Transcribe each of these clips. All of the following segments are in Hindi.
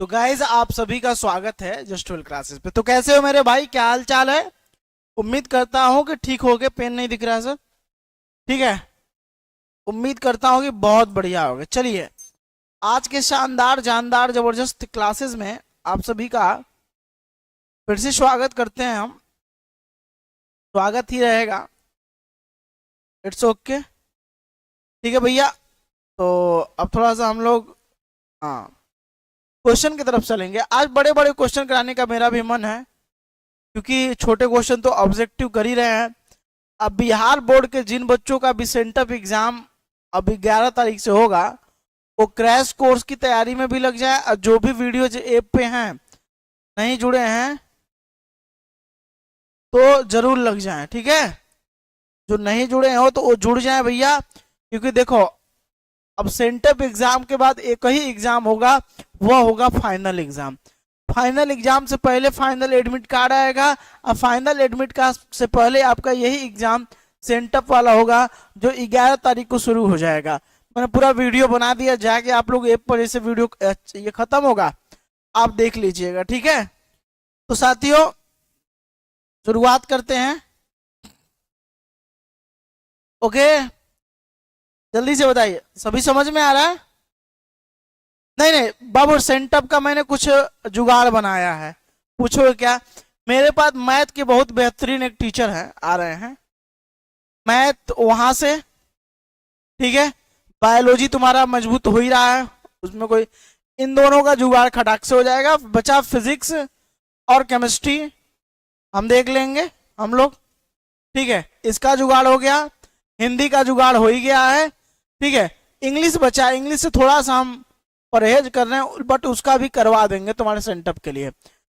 तो गाइज आप सभी का स्वागत है जस्ट 12 क्लासेस पे। तो कैसे हो मेरे भाई, क्या हाल चाल है? उम्मीद करता हूँ कि ठीक हो गए। पेन नहीं दिख रहा सर? ठीक है, उम्मीद करता हूँ कि बहुत बढ़िया हो गए। चलिए, आज के शानदार जानदार जबरदस्त क्लासेस में आप सभी का फिर से स्वागत करते हैं हम। स्वागत ही रहेगा, इट्स ओके। ठीक है भैया, तो अब थोड़ा सा हम लोग हाँ क्वेश्चन की तरफ चलेंगे। आज बड़े बड़े क्वेश्चन कराने का मेरा भी मन है, क्योंकि छोटे क्वेश्चन तो ऑब्जेक्टिव कर ही रहे हैं। अब बिहार बोर्ड के जिन बच्चों का भी सेंटअप एग्जाम अभी 11 तारीख से होगा, वो क्रैश कोर्स की तैयारी में भी लग जाए। और जो भी वीडियो ऐप पे हैं नहीं जुड़े हैं तो जरूर लग जाए, ठीक है। जो नहीं जुड़े हो तो वो जुड़ जाए भैया, क्योंकि देखो अब सेंटअप एग्जाम के बाद एक ही एग्जाम होगा, वह होगा फाइनल एग्जाम। फाइनल एग्जाम से पहले फाइनल एडमिट कार्ड आएगा, और फाइनल एडमिट कार्ड से पहले आपका यही एग्जाम सेंटअप वाला होगा, जो 11 तारीख को शुरू हो जाएगा। मैंने पूरा वीडियो बना दिया, जाके आप लोग ऐप पर जैसे वीडियो ये खत्म होगा आप देख लीजिएगा, ठीक है। तो साथियों शुरुआत करते हैं। ओके, जल्दी से बताइए, सभी समझ में आ रहा है? नहीं नहीं बाबू, सेंटअप का मैंने कुछ जुगाड़ बनाया है। पूछो क्या? मेरे पास मैथ के बहुत बेहतरीन एक टीचर है, आ रहे हैं मैथ वहां से, ठीक है। बायोलॉजी तुम्हारा मजबूत हो ही रहा है, उसमें कोई, इन दोनों का जुगाड़ खटाक से हो जाएगा। बचा फिजिक्स और केमिस्ट्री, हम देख लेंगे हम लोग, ठीक है। इसका जुगाड़ हो गया, हिंदी का जुगाड़ हो ही गया है, ठीक है। इंग्लिश बचा, इंग्लिश से थोड़ा सा हम परहेज कर रहे हैं, बट उसका भी करवा देंगे तुम्हारे सेंटअप के लिए।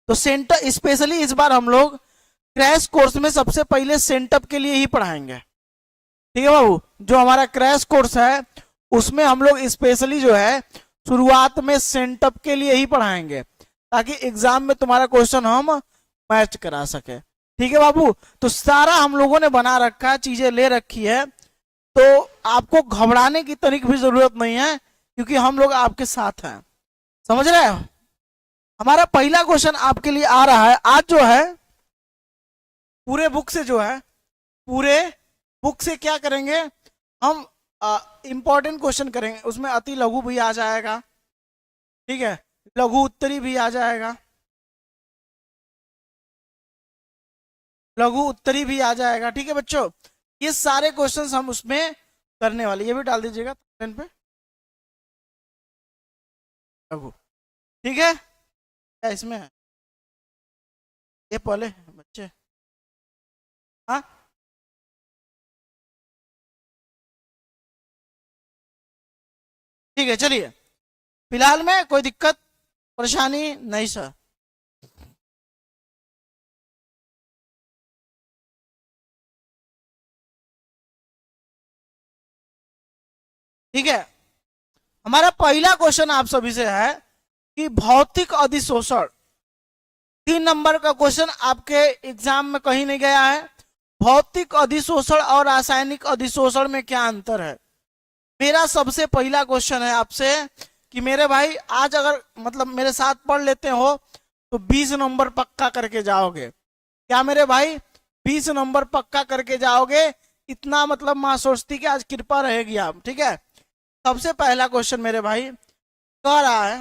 तो सेंटर स्पेशली इस बार हम लोग क्रैश कोर्स में सबसे पहले सेंटअप के लिए ही पढ़ाएंगे, ठीक है बाबू। जो हमारा क्रैश कोर्स है उसमें हम लोग स्पेशली जो है शुरुआत में सेंटअप के लिए ही पढ़ाएंगे, ताकि एग्जाम में तुम्हारा क्वेश्चन हम मैच करा सके, ठीक है बाबू। तो सारा हम लोगों ने बना रखा है, चीजें ले रखी है, तो आपको घबराने की तनिक भी जरूरत नहीं है, क्योंकि हम लोग आपके साथ हैं, समझ रहे हो। हमारा पहला क्वेश्चन आपके लिए आ रहा है आज, जो है पूरे बुक से, जो है पूरे बुक से क्या करेंगे हम, इंपॉर्टेंट क्वेश्चन करेंगे। उसमें अति लघु भी आ जाएगा, ठीक है, लघु उत्तरी भी आ जाएगा, लघु उत्तरी भी आ जाएगा, ठीक है बच्चों। ये सारे क्वेश्चंस हम उसमें करने वाले, ये भी डाल दीजिएगा पेन पे, लघु, ठीक है। क्या इसमें है ये पहले बच्चे? हाँ ठीक है, चलिए। फिलहाल में कोई दिक्कत परेशानी नहीं सर। ठीक है, हमारा पहला क्वेश्चन आप सभी से है कि भौतिक अधिशोषण, 3 नंबर का क्वेश्चन आपके एग्जाम में कहीं नहीं गया है। भौतिक अधिशोषण और रासायनिक अधिशोषण में क्या अंतर है? मेरा सबसे पहला क्वेश्चन है आपसे कि मेरे भाई आज अगर मतलब मेरे साथ पढ़ लेते हो तो 20 नंबर पक्का करके जाओगे। क्या मेरे भाई 20 नंबर पक्का करके जाओगे? इतना मतलब मां सोचती कि आज कृपा रहेगी आप, ठीक है। सबसे पहला क्वेश्चन मेरे भाई कह रहा है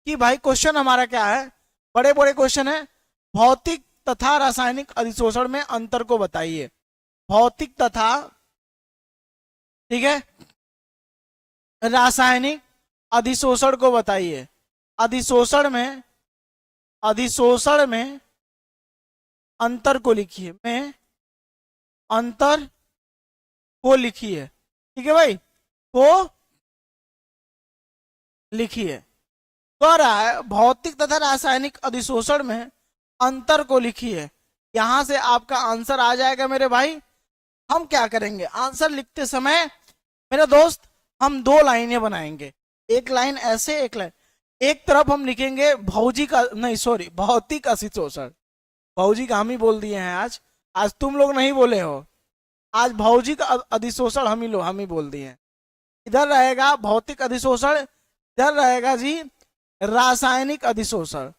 कि भाई क्वेश्चन हमारा क्या है, बड़े बड़े क्वेश्चन है। भौतिक तथा रासायनिक अधिशोषण में अंतर को बताइए। भौतिक तथा, ठीक है, रासायनिक अधिशोषण को बताइए। अधिशोषण में, अधिशोषण में अंतर को लिखिए, में अंतर को लिखिए, ठीक है भाई, को लिखिए। कह रहा है भौतिक तथा रासायनिक अधिशोषण में अंतर को लिखिए। यहां से आपका आंसर आ जाएगा मेरे भाई। हम क्या करेंगे, आंसर लिखते समय मेरे दोस्त हम 2 लाइनें बनाएंगे, एक लाइन ऐसे, एक लाइन, एक तरफ हम लिखेंगे भौजी का, नहीं सॉरी, भौतिक अधिशोषण। भौजी का हम ही बोल दिए हैं आज, आज तुम लोग नहीं बोले हो, आज भौतिक अधिशोषण हम ही बोल दिए हैं। इधर रहेगा भौतिक अधिशोषण, इधर रहेगा जी रासायनिक अधिशोषण,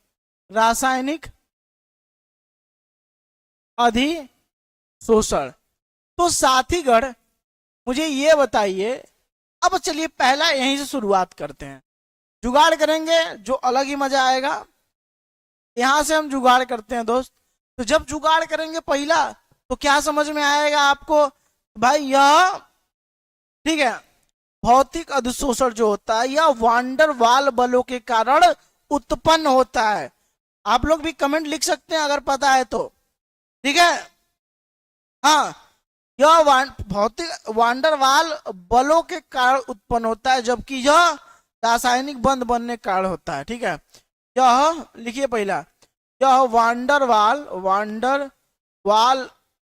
रासायनिक अधिशोषण। तो साथीगण मुझे ये बताइए, अब चलिए पहला यहीं से शुरुआत करते हैं, जुगाड़ करेंगे जो अलग ही मजा आएगा। यहां से हम जुगाड़ करते हैं दोस्त। तो जब जुगाड़ करेंगे पहला, तो क्या समझ में आएगा आपको भाई, यह ठीक है, भौतिक अधिशोषण जो होता है यह वांडर वाल बलों के कारण उत्पन्न होता है। आप लोग भी कमेंट लिख सकते हैं अगर पता है तो, ठीक है। हाँ, यह भौतिक वांडर वाल बलों के कारण उत्पन्न होता है, जबकि यह रासायनिक बंध बनने के कारण होता है, ठीक है। यह लिखिए पहला, यह वांडर वाल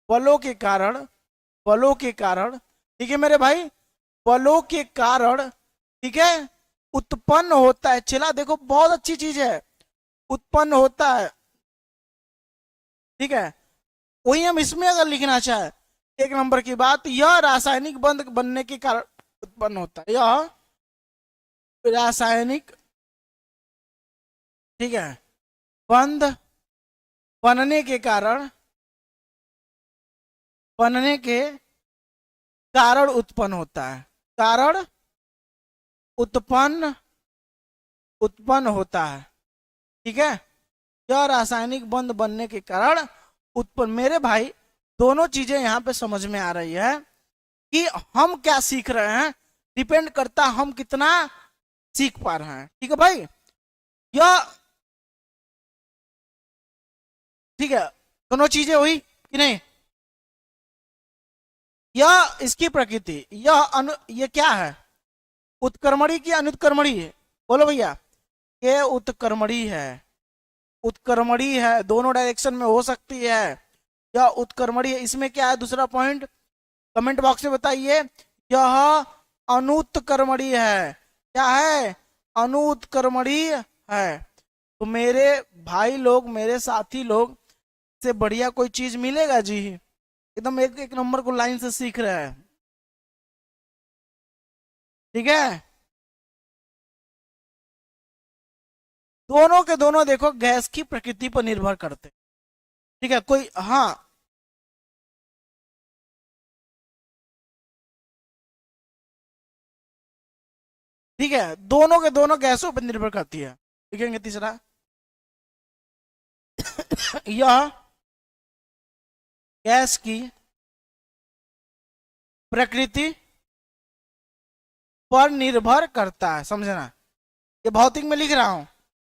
बलों के कारण, ठीक है मेरे भाई, बलों के कारण, ठीक है, उत्पन्न होता है। चला देखो बहुत अच्छी चीज है, उत्पन्न होता है, ठीक है। वही हम इसमें अगर लिखना चाहे, एक नंबर की बात, यह रासायनिक बंध बनने के कारण उत्पन्न होता है, यह रासायनिक, ठीक है, बंध बनने के कारण उत्पन्न होता है, कारण उत्पन्न होता है, ठीक है। यह रासायनिक बंध बनने के कारण उत्पन्न। मेरे भाई दोनों चीजें यहां पे समझ में आ रही है कि हम क्या सीख रहे हैं, डिपेंड करता है हम कितना सीख पा रहे हैं, ठीक है भाई। यह ठीक है, दोनों चीजें हुई कि नहीं। यह इसकी प्रकृति, ये क्या है, उत्क्रमणी की अनुत्क्रमणी है, बोलो भैया। ये उत्क्रमणी है, उत्क्रमणी है, दोनों डायरेक्शन में हो सकती है, यह उत्क्रमणी है। इसमें क्या है दूसरा पॉइंट, कमेंट बॉक्स में बताइए। यह अनुत्क्रमणी है, क्या है, अनुत्क्रमणी है। तो मेरे भाई लोग, मेरे साथी लोग, से बढ़िया कोई चीज मिलेगा जी, एकदम एक एक नंबर को लाइन से सीख रहा है, ठीक है। दोनों के दोनों देखो गैस की प्रकृति पर निर्भर करते, ठीक है। कोई, हाँ, ठीक है, दोनों के दोनों गैसों पर निर्भर करती है। लिखेंगे तीसरा, यह गैस की प्रकृति पर निर्भर करता है, समझना। ये भौतिक में लिख रहा हूं,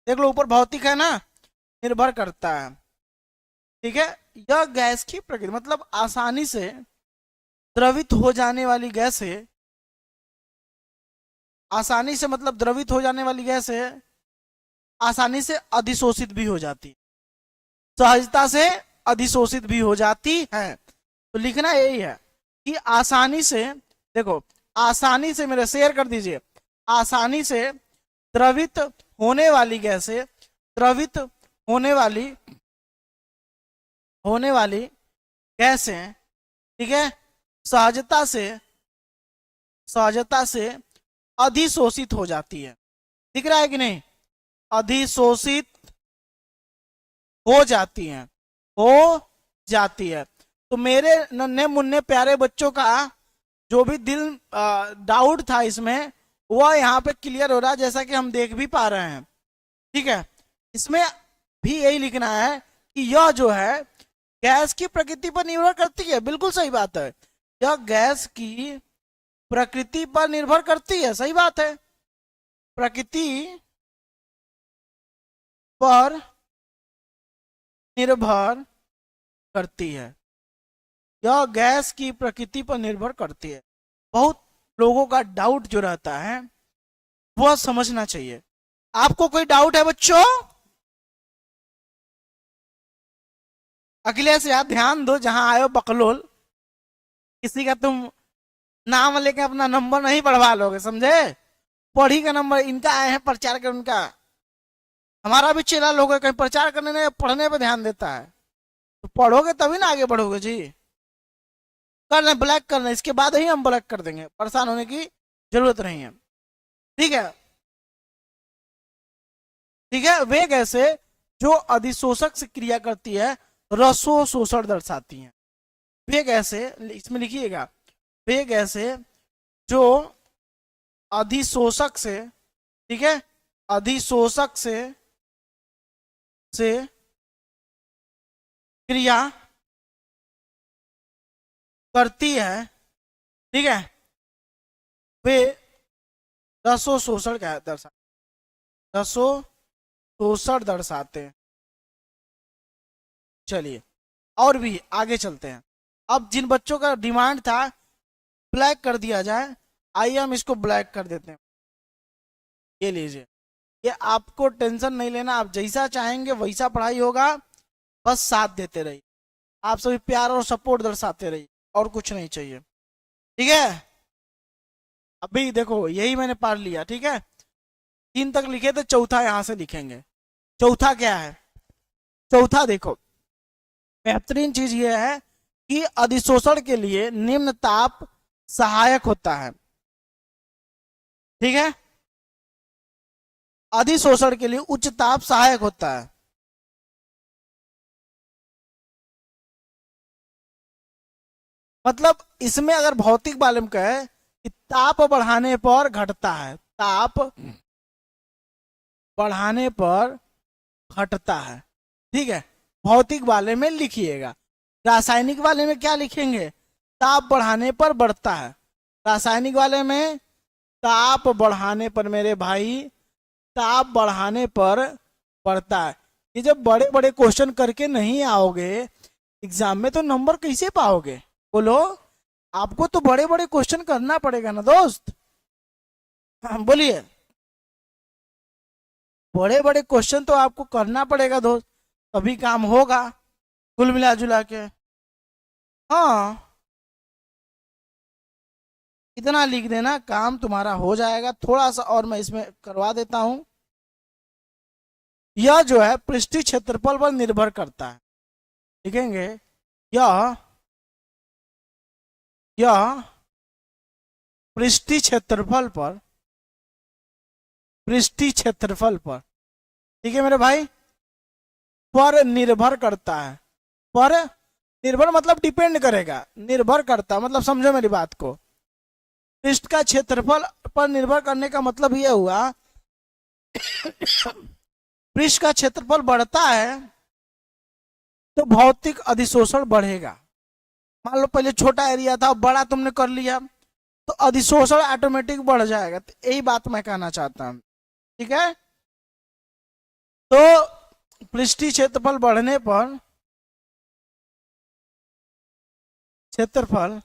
देख लो ऊपर भौतिक है ना, निर्भर करता है, ठीक है। यह गैस की प्रकृति मतलब आसानी से द्रवित हो जाने वाली गैस है, आसानी से मतलब द्रवित हो जाने वाली गैस है, आसानी से अधिशोषित भी हो जाती, सहजता से अधिशोषित भी हो जाती है। तो लिखना यही है कि आसानी से, देखो आसानी से, मेरे शेयर कर दीजिए, आसानी से द्रवित होने वाली गैस है, द्रवित होने वाली गैस है, ठीक है, सहजता से अधिशोषित हो जाती है। दिख रहा है कि नहीं, अधिशोषित हो जाती है। तो मेरे नन्हे मुन्ने प्यारे बच्चों का जो भी दिल डाउट था इसमें, वह यहाँ पे क्लियर हो रहा है, जैसा कि हम देख भी पा रहे हैं, ठीक है। इसमें भी यही लिखना है कि यह जो है गैस की प्रकृति पर निर्भर करती है, बिल्कुल सही बात है, यह गैस की प्रकृति पर निर्भर करती है, सही बात है, प्रकृति पर निर्भर करती है, यह गैस की प्रकृति पर निर्भर करती है। बहुत लोगों का डाउट जो रहता है वह समझना चाहिए। आपको कोई डाउट है बच्चों? अखिलेश यार ध्यान दो, जहां आयो बकलोल, किसी का तुम नाम लेके अपना नंबर नहीं बढ़वा लोगे, समझे। पढ़ी का नंबर इनका आए हैं, प्रचार कर उनका, हमारा भी चेला लोग कहीं प्रचार करने नहीं, पढ़ने पे ध्यान देता है। तो पढ़ोगे तभी ना आगे बढ़ोगे जी। करना ब्लैक करना, इसके बाद ही हम ब्लैक कर देंगे, परेशान होने की जरूरत नहीं है, ठीक है। ठीक है, वे गैसें जो अधिशोषक से क्रिया करती है रसो शोषण दर्शाती हैं। वे गैसें, इसमें लिखिएगा, वे गैसें जो अधिशोषक से, ठीक है, अधिशोषक से क्रिया करती है, ठीक है, वे रसो शोषण क्या दर्शा, रसो शोषण दर्शाते हैं। चलिए और भी आगे चलते हैं। अब जिन बच्चों का डिमांड था ब्लैक कर दिया जाए, आइए हम इसको ब्लैक कर देते हैं। ये लीजिए, ये आपको टेंशन नहीं लेना, आप जैसा चाहेंगे वैसा पढ़ाई होगा, बस साथ देते रहिए, आप सभी प्यार और सपोर्ट दर्शाते रहिए, और कुछ नहीं चाहिए, ठीक है। अभी देखो यही मैंने पढ़ लिया, ठीक है, 3 तक लिखे थे, चौथा यहां से लिखेंगे। चौथा क्या है? चौथा देखो, बेहतरीन चीज ये है कि अधिशोषण के लिए निम्न ताप सहायक होता है, ठीक है, अधिशोषण के लिए उच्च ताप सहायक होता है। मतलब इसमें अगर भौतिक वाले में कहे कि ताप बढ़ाने पर घटता है, ताप बढ़ाने पर घटता है, ठीक है, भौतिक वाले में लिखिएगा। रासायनिक वाले में क्या लिखेंगे? ताप बढ़ाने पर बढ़ता है। रासायनिक वाले में ताप बढ़ाने पर मेरे भाई, ताप बढ़ाने पर बढ़ता है। ये जब बड़े बड़े क्वेश्चन करके नहीं आओगे एग्जाम में तो नंबर कैसे पाओगे? बोलो, आपको तो बड़े बड़े क्वेश्चन करना पड़ेगा ना दोस्त। हाँ बोलिए, बड़े बड़े क्वेश्चन तो आपको करना पड़ेगा दोस्त, तभी काम होगा कुल मिला जुला के। हाँ, इतना लिख देना, काम तुम्हारा हो जाएगा। थोड़ा सा और मैं इसमें करवा देता हूं। यह जो है पृष्ठीय क्षेत्रफल पर निर्भर करता है, लिखेंगे, यह पृष्ठीय क्षेत्रफल पर, पृष्ठीय क्षेत्रफल पर, ठीक है मेरे भाई, पर निर्भर करता है। पर निर्भर मतलब डिपेंड करेगा, निर्भर करता मतलब समझो मेरी बात को। पृष्ठ का क्षेत्रफल पर निर्भर करने का मतलब यह हुआ पृष्ठ का क्षेत्रफल बढ़ता है तो भौतिक अधिशोषण बढ़ेगा। मान लो पहले छोटा एरिया था, बड़ा तुमने कर लिया, तो अधिशोषण ऑटोमेटिक बढ़ जाएगा। तो यही बात मैं कहना चाहता हूं, ठीक है। तो पृष्ठीय क्षेत्रफल बढ़ने पर, क्षेत्रफल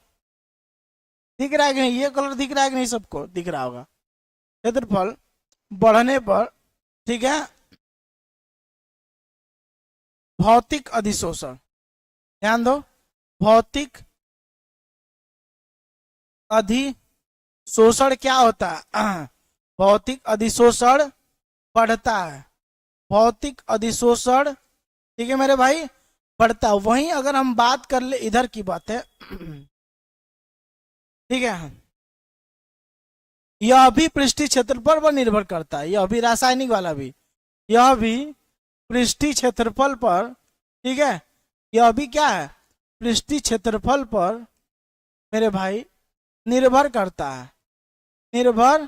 दिख रहा है कि नहीं? ये कलर दिख रहा है कि नहीं? सबको दिख रहा होगा। क्षेत्रफल बढ़ने पर, ठीक है, भौतिक अधिशोषण, ध्यान दो, भौतिक अधिशोषण क्या होता है? भौतिक अधिशोषण बढ़ता है, भौतिक अधिशोषण, ठीक है मेरे भाई, बढ़ता है। वहीं अगर हम बात कर ले, इधर की बात है, ठीक है, यह भी पृष्ठीय क्षेत्रफल पर निर्भर करता है, यह भी रासायनिक वाला भी, यह भी पृष्ठीय क्षेत्रफल पर, ठीक है, यह भी क्या है? पृष्ठीय क्षेत्रफल पर मेरे भाई निर्भर करता है, निर्भर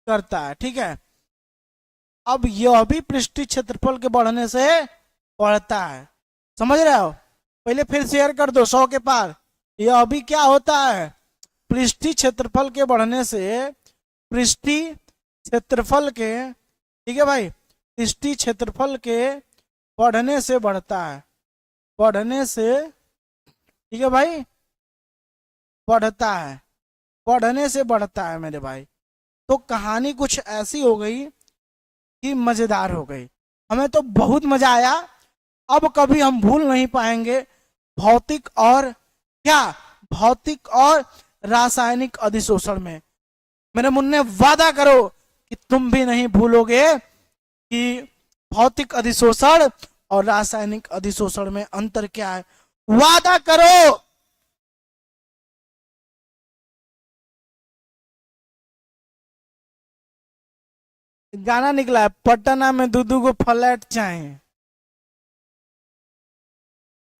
करता है, ठीक है। अब यह भी पृष्ठीय क्षेत्रफल के बढ़ने से बढ़ता है, समझ रहे हो? पहले फिर शेयर कर दो 100 के पार। यह भी क्या होता है? पृष्ठीय क्षेत्रफल के बढ़ने से, पृष्ठीय क्षेत्रफल के, ठीक है भाई, पृष्ठीय क्षेत्रफल के बढ़ने से बढ़ता है, बढ़ने से, ठीक है भाई, बढ़ता है, बढ़ने से बढ़ता है मेरे भाई। तो कहानी कुछ ऐसी हो गई कि मजेदार हो गई, हमें तो बहुत मजा आया। अब कभी हम भूल नहीं पाएंगे भौतिक और क्या, भौतिक और रासायनिक अधिशोषण में। मेरे मुन्ने वादा करो कि तुम भी नहीं भूलोगे कि भौतिक अधिशोषण और रासायनिक अधिशोषण में अंतर क्या है। वादा करो। गाना निकला है, पटना में दूधू को फ्लैट चाहिए।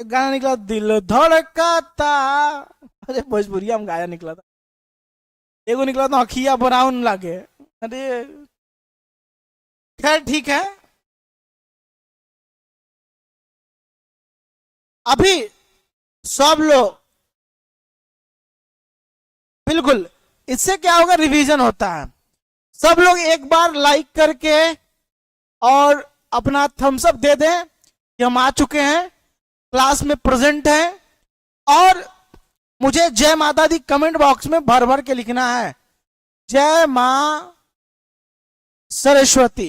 एक गाना निकला, दिल धड़काता, अरे भोजपुरिया में गाया निकला था। एगो निकला था, अखिया ब्राउन लागे। अरे खैर ठीक है। अभी सब लोग बिल्कुल, इससे क्या होगा, रिवीजन होता है। सब लोग एक बार लाइक करके और अपना थम्स अप दे दें कि हम आ चुके हैं, क्लास में प्रेजेंट हैं। और मुझे जय माता दी कमेंट बॉक्स में भर भर के लिखना है, जय मां सरस्वती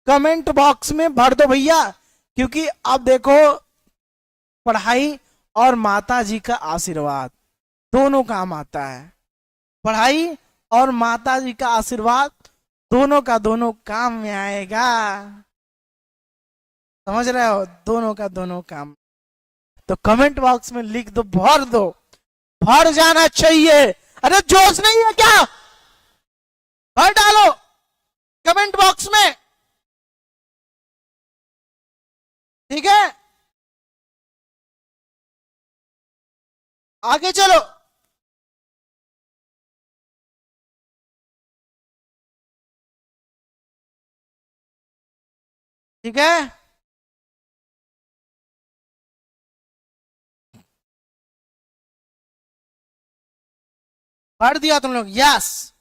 कमेंट बॉक्स में भर दो भैया। क्योंकि अब देखो, पढ़ाई और माता जी का आशीर्वाद दोनों काम आता है। पढ़ाई और माता जी का आशीर्वाद दोनों का दोनों काम में आएगा। समझ रहे हो, दोनों का दोनों काम। तो कमेंट बॉक्स में लिख दो, भर दो, भर जाना चाहिए। अरे जोश नहीं है क्या, भर डालो कमेंट बॉक्स में, ठीक है। आगे चलो। ठीक है, पढ़ दिया तुम लोग, यस।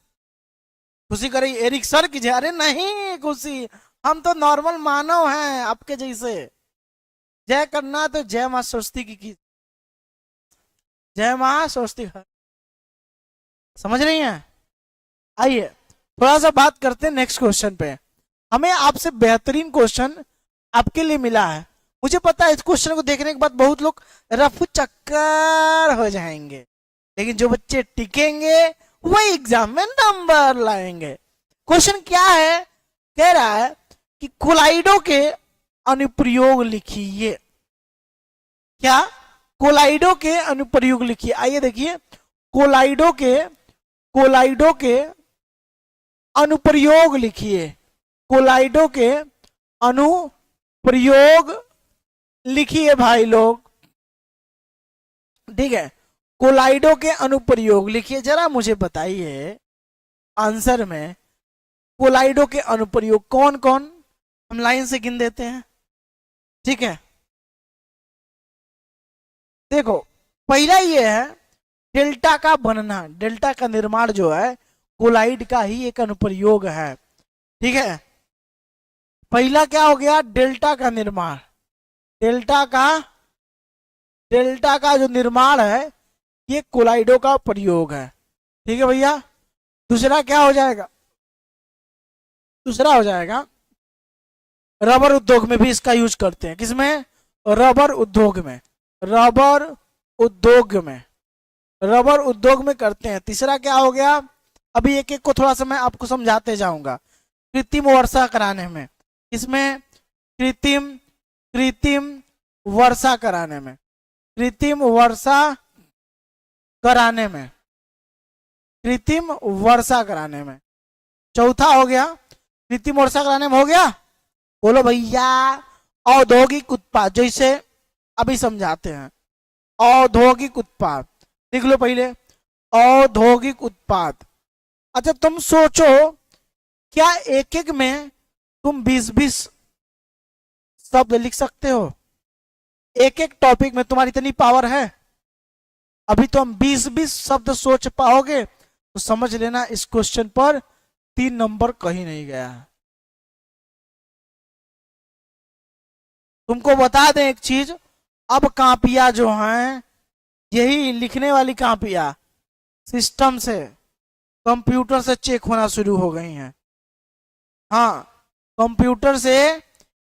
खुशी करी एरिक सर की जय। अरे नहीं खुशी, हम तो नॉर्मल मानव हैं आपके जैसे। जय करना तो जय मां सरस्वती की जय मां सरस्वती। समझ रही हैं। आइए थोड़ा सा बात करते हैं नेक्स्ट क्वेश्चन पे। हमें आपसे बेहतरीन क्वेश्चन आपके लिए मिला है। मुझे पता है इस क्वेश्चन को देखने के बाद बहुत लोग रफू चक्कर हो जाएंगे, लेकिन जो बच्चे टिकेंगे वही एग्जाम में नंबर लाएंगे। क्वेश्चन क्या है, कह रहा है कि कोलाइडो के अनुप्रयोग लिखिए। क्या, कोलाइडो के अनुप्रयोग लिखिए। आइए देखिए, कोलाइडो के अनुप्रयोग लिखिए। कोलाइडो के अनुप्रयोग लिखिए भाई लोग, ठीक है। कोलाइडो के अनुप्रयोग लिखिए। जरा मुझे बताइए आंसर में कोलाइडो के अनुप्रयोग कौन कौन, हम लाइन से गिन देते हैं, ठीक है। देखो पहला ये है डेल्टा का बनना, डेल्टा का निर्माण जो है कोलाइड का ही एक अनुप्रयोग है, ठीक है। पहला क्या हो गया, डेल्टा का निर्माण। डेल्टा का जो निर्माण है ये कोलाइडो का प्रयोग है, ठीक है भैया। दूसरा क्या हो जाएगा, दूसरा हो जाएगा रबर उद्योग में भी इसका यूज करते हैं। किसमें, रबर उद्योग में, रबर उद्योग में करते हैं। तीसरा क्या हो गया, अभी एक एक को थोड़ा सा मैं आपको समझाते जाऊंगा। कृत्रिम वर्षा कराने में, इसमें कृत्रिम वर्षा कराने में, कृत्रिम वर्षा कराने में। चौथा हो गया, कृत्रिम वर्षा कराने में हो गया, बोलो भैया, औद्योगिक उत्पाद, जैसे अभी समझाते हैं। औद्योगिक उत्पाद लिख लो पहले, औद्योगिक उत्पाद। अच्छा तुम सोचो, क्या एक एक में तुम 20-20 शब्द लिख सकते हो? एक एक टॉपिक में तुम्हारी इतनी पावर है? अभी तो हम 20-20 शब्द सोच पाओगे तो समझ लेना इस क्वेश्चन पर 3 नंबर कहीं नहीं गया। तुमको बता दें एक चीज, अब कापियां जो हैं, यही लिखने वाली कापियां सिस्टम से, कंप्यूटर से चेक होना शुरू हो गई हैं। हाँ, कंप्यूटर से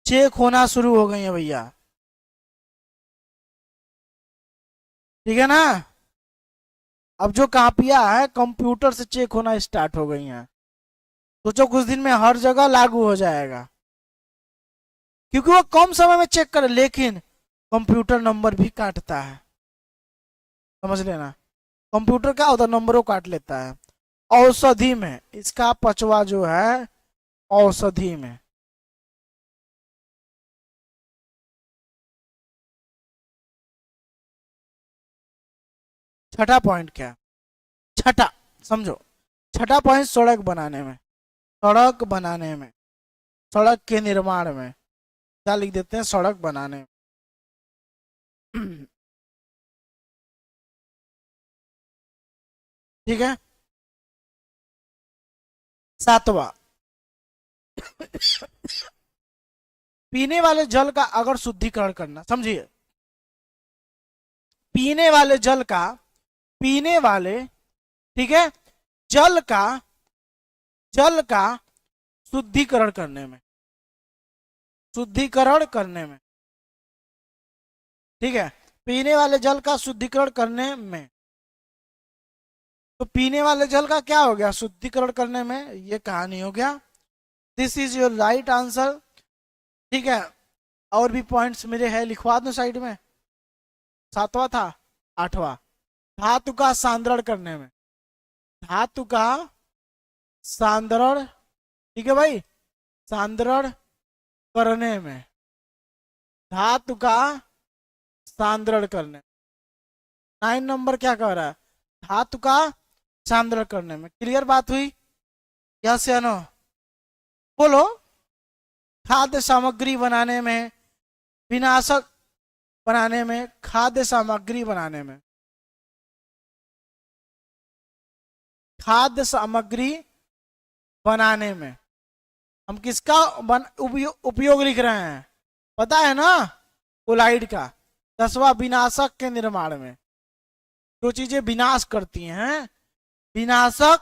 चेक होना शुरू हो गई है भैया, ठीक है ना। अब जो कापियां है कंप्यूटर से चेक होना स्टार्ट हो गई हैं। सोचो कुछ दिन में हर जगह लागू हो जाएगा, क्योंकि वो कम समय में चेक करे, लेकिन कंप्यूटर नंबर भी काटता है। समझ लेना, कंप्यूटर क्या होता है, नंबरों काट लेता है। औषधि में इसका 5वां जो है औषधि में। छठा पॉइंट क्या? छठा समझो, छठा पॉइंट सड़क बनाने में, सड़क बनाने में, सड़क के निर्माण में। क्या लिख देते हैं? सड़क बनाने में। ठीक है। सातवां, पीने वाले जल का अगर शुद्धिकरण करना, समझिए, पीने वाले जल का, पीने वाले, ठीक है, जल का, जल का शुद्धिकरण करने में, शुद्धिकरण करने में, ठीक है, पीने वाले जल का शुद्धिकरण करने में। तो पीने वाले जल का क्या हो गया? शुद्धिकरण करने में, ये कहानी हो गया। This is your right answer. ठीक है, और भी पॉइंट्स मेरे हैं, लिखवा दो साइड में। सातवां था, आठवां, धातु का सांद्रण करने में, धातु का सांद्रण, ठीक है भाई, सांद्रण करने में, धातु का सांद्रण करने। 9 नंबर क्या कह रहा है? धातु का सांद्रण करने में। क्लियर बात हुई? यस या नो? बोलो। खाद्य सामग्री बनाने में, विनाशक बनाने में, खाद्य सामग्री बनाने में, खाद्य सामग्री बनाने में हम किसका उपयोग लिख रहे हैं? पता है ना? कोलाइड का। 10वां, विनाशक के निर्माण में, जो चीजें विनाश करती हैं, विनाशक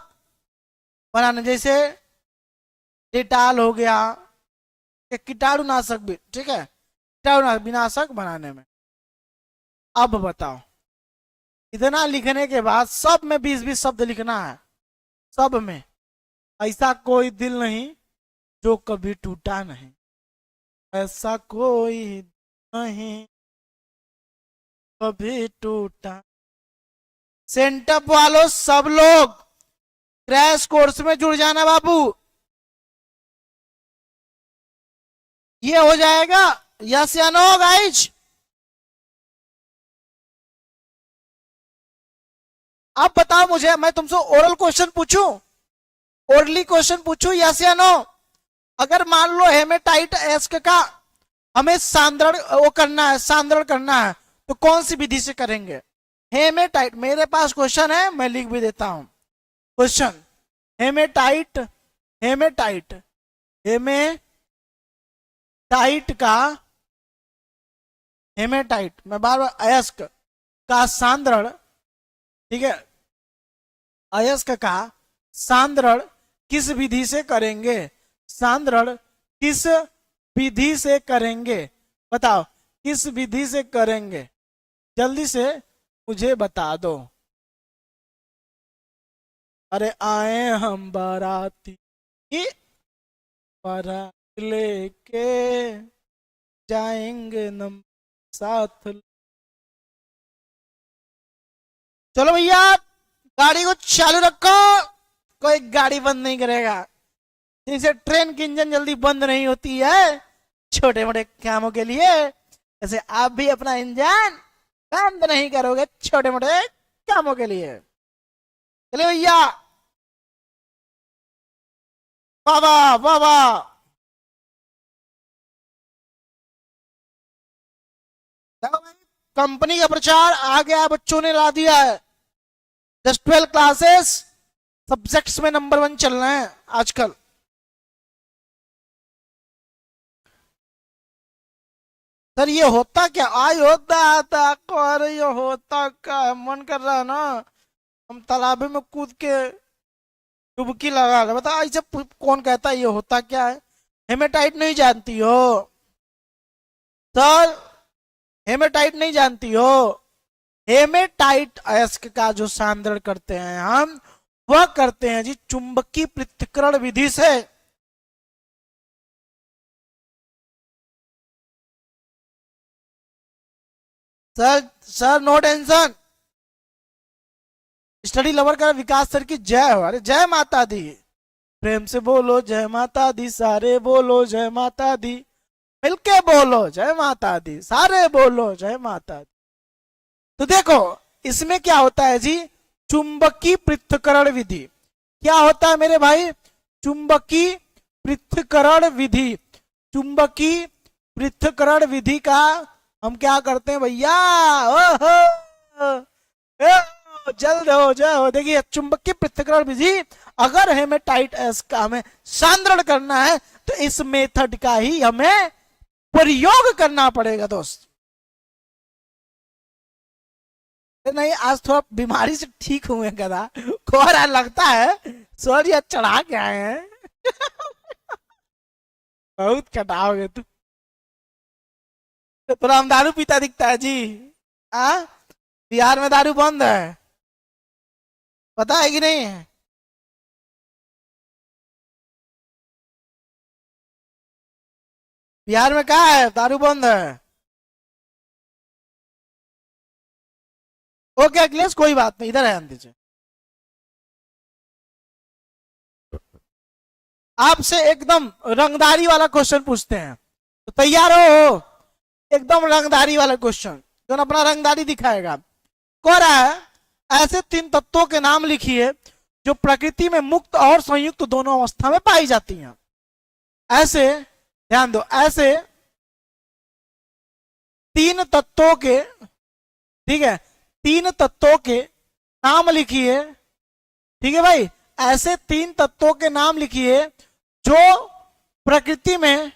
बनाने, जैसे डेटाल हो गया, एक कीटाणुनाशक भी, ठीक है, कीटाणुनाशक विनाशक बनाने में। अब बताओ, इतना लिखने के बाद सब में 20-20 शब्द लिखना है, सब में। ऐसा कोई दिल नहीं जो कभी टूटा नहीं, ऐसा कोई नहीं कभी टूटा। सेंटअप वालों सब लोग क्रैश कोर्स में जुड़ जाना बाबू, ये हो जाएगा। यस या नो गाइज? आप बताओ मुझे, मैं तुमसे ओरल क्वेश्चन पूछूं, ओरली क्वेश्चन पूछूं, यस या नो? अगर मान लो हेमेटाइट एस्क का हमें सांद्रण वो करना है, सांद्रण करना है, तो कौन सी विधि से करेंगे? हेमेटाइट, मेरे पास क्वेश्चन है, मैं लिख भी देता हूं क्वेश्चन। हेमेटाइट, हेमेटाइट, हेमेटाइट का, हेमेटाइट, मैं बार बार, अयस्क का सांद्रण, ठीक है, अयस्क का सांद्रण किस विधि से करेंगे? सांद्रण किस विधि से करेंगे? बताओ, किस विधि से करेंगे? जल्दी से मुझे बता दो। अरे आए हम बाराती, बारात लेके जाएंगे नम साथ। चलो भैया, गाड़ी को चालू रखो, कोई गाड़ी बंद नहीं करेगा। जैसे ट्रेन की इंजन जल्दी बंद नहीं होती है छोटे मोटे कामों के लिए, ऐसे आप भी अपना इंजन बंद नहीं करोगे छोटे मोटे कामों के लिए। चलिए भैया, बाबा बाबा। कंपनी का प्रचार आ गया, बच्चों ने ला दिया है। जस्ट 12 क्लासेस सब्जेक्ट्स में नंबर 1 चल रहे हैं आजकल। सर ये होता क्या? आज होता आता, अरे ये होता क्या? मन कर रहा है ना हम तालाब में कूद के डुबकी लगा ले। बता, ऐसे कौन कहता है ये होता क्या है? हेमेटाइट नहीं जानती हो सर? हेमेटाइट नहीं जानती हो? हेमेटाइट अयस्क का जो सांद्रण करते हैं हम, वह करते हैं जी चुंबकीय पृथक्करण विधि से। Sir sir no tension. Study lover का विकास सर की जय हो। अरे जय माता दी। प्रेम से बोलो जय माता दी, सारे बोलो जय माता दी, मिलके बोलो जय माता दी, सारे बोलो जय माता दी। तो देखो इसमें क्या होता है जी, चुंबकीय पृथक्करण विधि। क्या होता है मेरे भाई, चुंबकीय पृथक्करण विधि। चुंबकीय पृथक्करण विधि का हम क्या करते हैं भैया, ओहो जल्द हो जाओ। देखिए चुंबकीय पृथक्करण विधि अगर हमें टाइट एस का हमें सांद्रण करना है तो इस मेथड का ही हमें प्रयोग करना पड़ेगा दोस्त। नहीं आज थोड़ा बीमारी से ठीक हुए कदा, कोहरा लगता है सर चढ़ा के आए हैं बहुत कटाओगे तू, थोड़ा हम दारू पीता दिखता है जी। आ बिहार में दारू बंद है, पता है कि नहीं है? बिहार में क्या है, दारू बंद है। ओके अखिलेश कोई बात नहीं, इधर है दीजिए। आपसे एकदम रंगदारी वाला क्वेश्चन पूछते हैं, तो तैयार हो? एकदम रंगदारी वाला क्वेश्चन जो अपना रंगदारी दिखाएगा। कह रहा है ऐसे तीन तत्वों के नाम लिखिए जो प्रकृति में मुक्त और संयुक्त दोनों अवस्था में पाई जाती हैं। ऐसे ध्यान दो, ऐसे तीन तत्वों के, ठीक है, तीन तत्वों के नाम लिखिए। ठीक है भाई, ऐसे तीन तत्वों के नाम लिखिए जो प्रकृति में,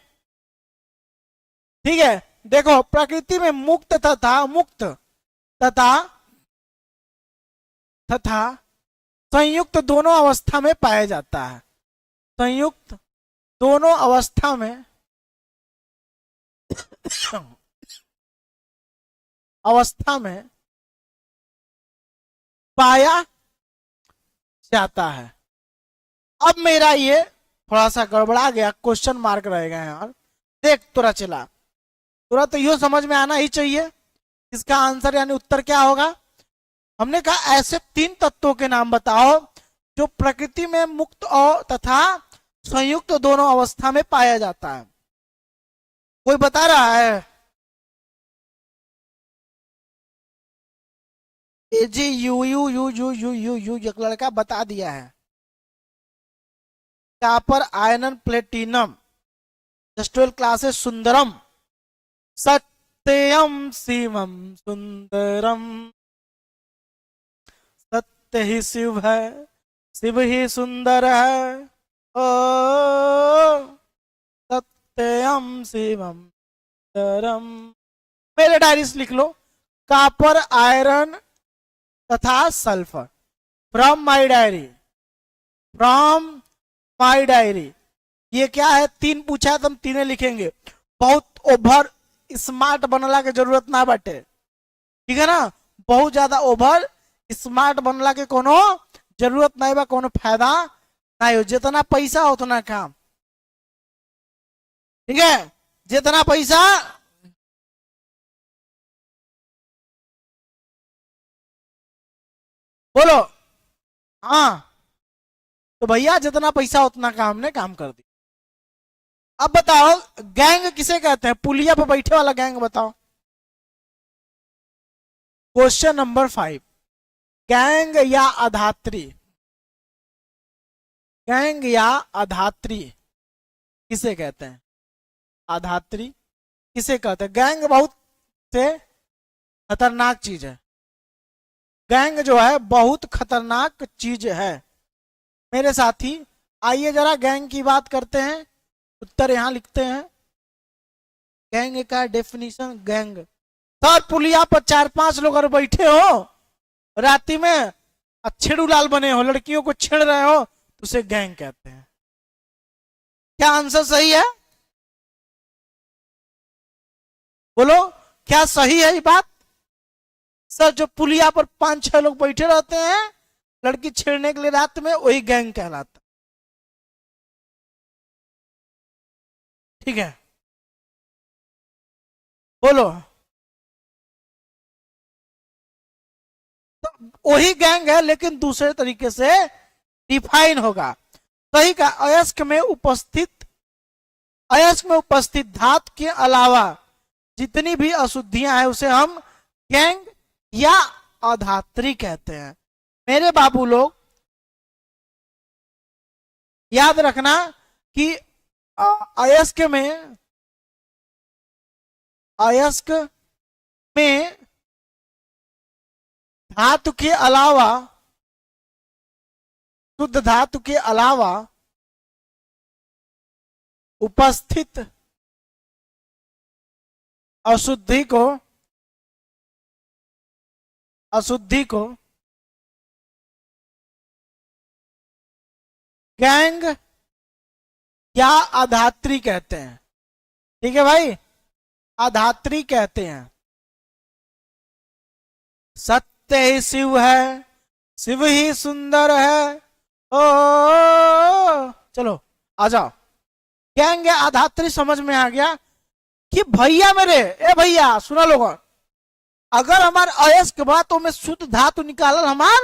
ठीक है, देखो प्रकृति में मुक्त तथा संयुक्त दोनों अवस्था में पाया जाता है। संयुक्त दोनों अवस्था में पाया जाता है। अब मेरा ये थोड़ा सा गड़बड़ा गया, क्वेश्चन मार्क रहेगा यार। देख तोरा चला, तोरा तो यो समझ में आना ही चाहिए इसका आंसर यानी उत्तर क्या होगा। हमने कहा ऐसे तीन तत्वों के नाम बताओ जो प्रकृति में मुक्त और तथा संयुक्त दोनों अवस्था में पाया जाता है। कोई बता रहा है? जी यू यू यू यू यू यू यू एक लड़का बता दिया है। Copper iron platinum just 12 classes सुंदरम सत्यम शिवम सुंदरम, सत्य ही शिव है, शिव ही सुंदर है, ओ सत्यम शिवम सुंदरम। मेरे डायरी से लिख लो, कॉपर आयरन तथा सल्फर। फ्रॉम माई डायरी, ये क्या है, तीन पूछा है तो हम तीनों लिखेंगे। बहुत ओवर स्मार्ट बनला के जरूरत ना बाटे, ठीक है ना, बहुत ज्यादा ओवर स्मार्ट बनला के कोनो जरूरत नहीं बा, कोनो फायदा नहीं हो। जितना पैसा उतना काम, ठीक है, जितना पैसा बोलो, हाँ तो भैया जितना पैसा उतना काम ने काम कर दी। अब बताओ गैंग किसे कहते हैं, पुलिया पर बैठे वाला गैंग बताओ। क्वेश्चन नंबर 5, गैंग या अधात्री, गैंग या अधात्री किसे कहते हैं? अधात्री किसे कहते हैं? गैंग बहुत से खतरनाक चीज है, गैंग जो है बहुत खतरनाक चीज है मेरे साथी। आइए जरा गैंग की बात करते हैं, उत्तर यहां लिखते हैं। गैंग का डेफिनेशन, गैंग सर पुलिया पर 4-5 लोग अगर बैठे हो राती में, छेड़ू लाल बने हो, लड़कियों को छेड़ रहे हो, तो उसे गैंग कहते हैं। क्या आंसर सही है? बोलो क्या सही है ये बात? सर जो पुलिया पर 5-6 लोग बैठे रहते हैं लड़की छेड़ने के लिए रात में, वही गैंग कहलाता, ठीक है? बोलो, तो वही गैंग है लेकिन दूसरे तरीके से डिफाइन होगा। सही का अयस्क में उपस्थित धातु के अलावा जितनी भी अशुद्धियां हैं उसे हम गैंग या अधात्री कहते हैं। मेरे बाबू लोग याद रखना कि अयस्क में धातु के अलावा, शुद्ध धातु के अलावा उपस्थित अशुद्धि को गैंग या अधात्री कहते हैं। ठीक है भाई, अधात्री कहते हैं। सत्य ही शिव है, शिव ही सुंदर है। ओ चलो आ जाओ, गैंग या अधात्री समझ में आ गया कि भैया मेरे, ए भैया सुना लोगों, अगर हमार अयस्क बा तो में शुद्ध धातु निकालल हमार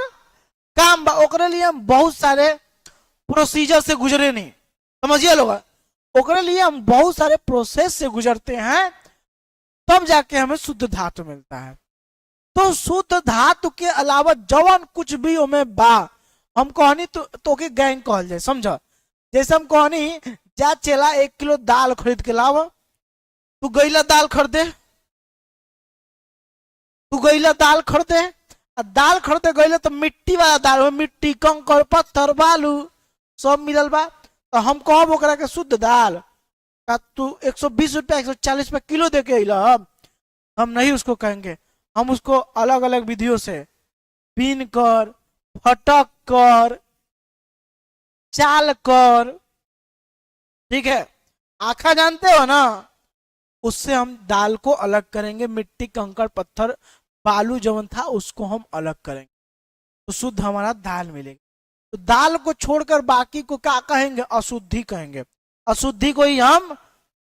काम बा। ओकरे लिए हम बहुत सारे प्रोसीजर से गुजरे नहीं, समझिए लोग, ओकरे लिए हम बहुत सारे प्रोसेस से गुजरते हैं तब जाके हमें शुद्ध धातु मिलता है। तो शुद्ध धातु के अलावा जवन कुछ भी हमें बा, हम कहनी तो के गैंग कहल जाए, समझो। जैसे हम कहनी जा चला 1 किलो दाल खरीद के लाव, तू गईला दाल खरीदे, दाल खरीदे गईला तो मिट्टी वाला दाल, मिट्टी कंकड़ पत्थर बालू सब मिलल बा, तो हम कहब ओकरा के शुद्ध दाल का तू 120 रुपया 140 रुपया किलो दे के अइला, हम नहीं उसको कहेंगे। हम उसको अलग अलग विधियों से बीन कर, फटक कर, चाल कर, ठीक है, आखा जानते हो ना, उससे हम दाल को अलग करेंगे। मिट्टी कंकड़ पत्थर बालू जवन था उसको हम अलग करेंगे तो शुद्ध हमारा दाल मिलेगी। तो दाल को छोड़कर बाकी को क्या कहेंगे? अशुद्धि कहेंगे। अशुद्धि को ही हम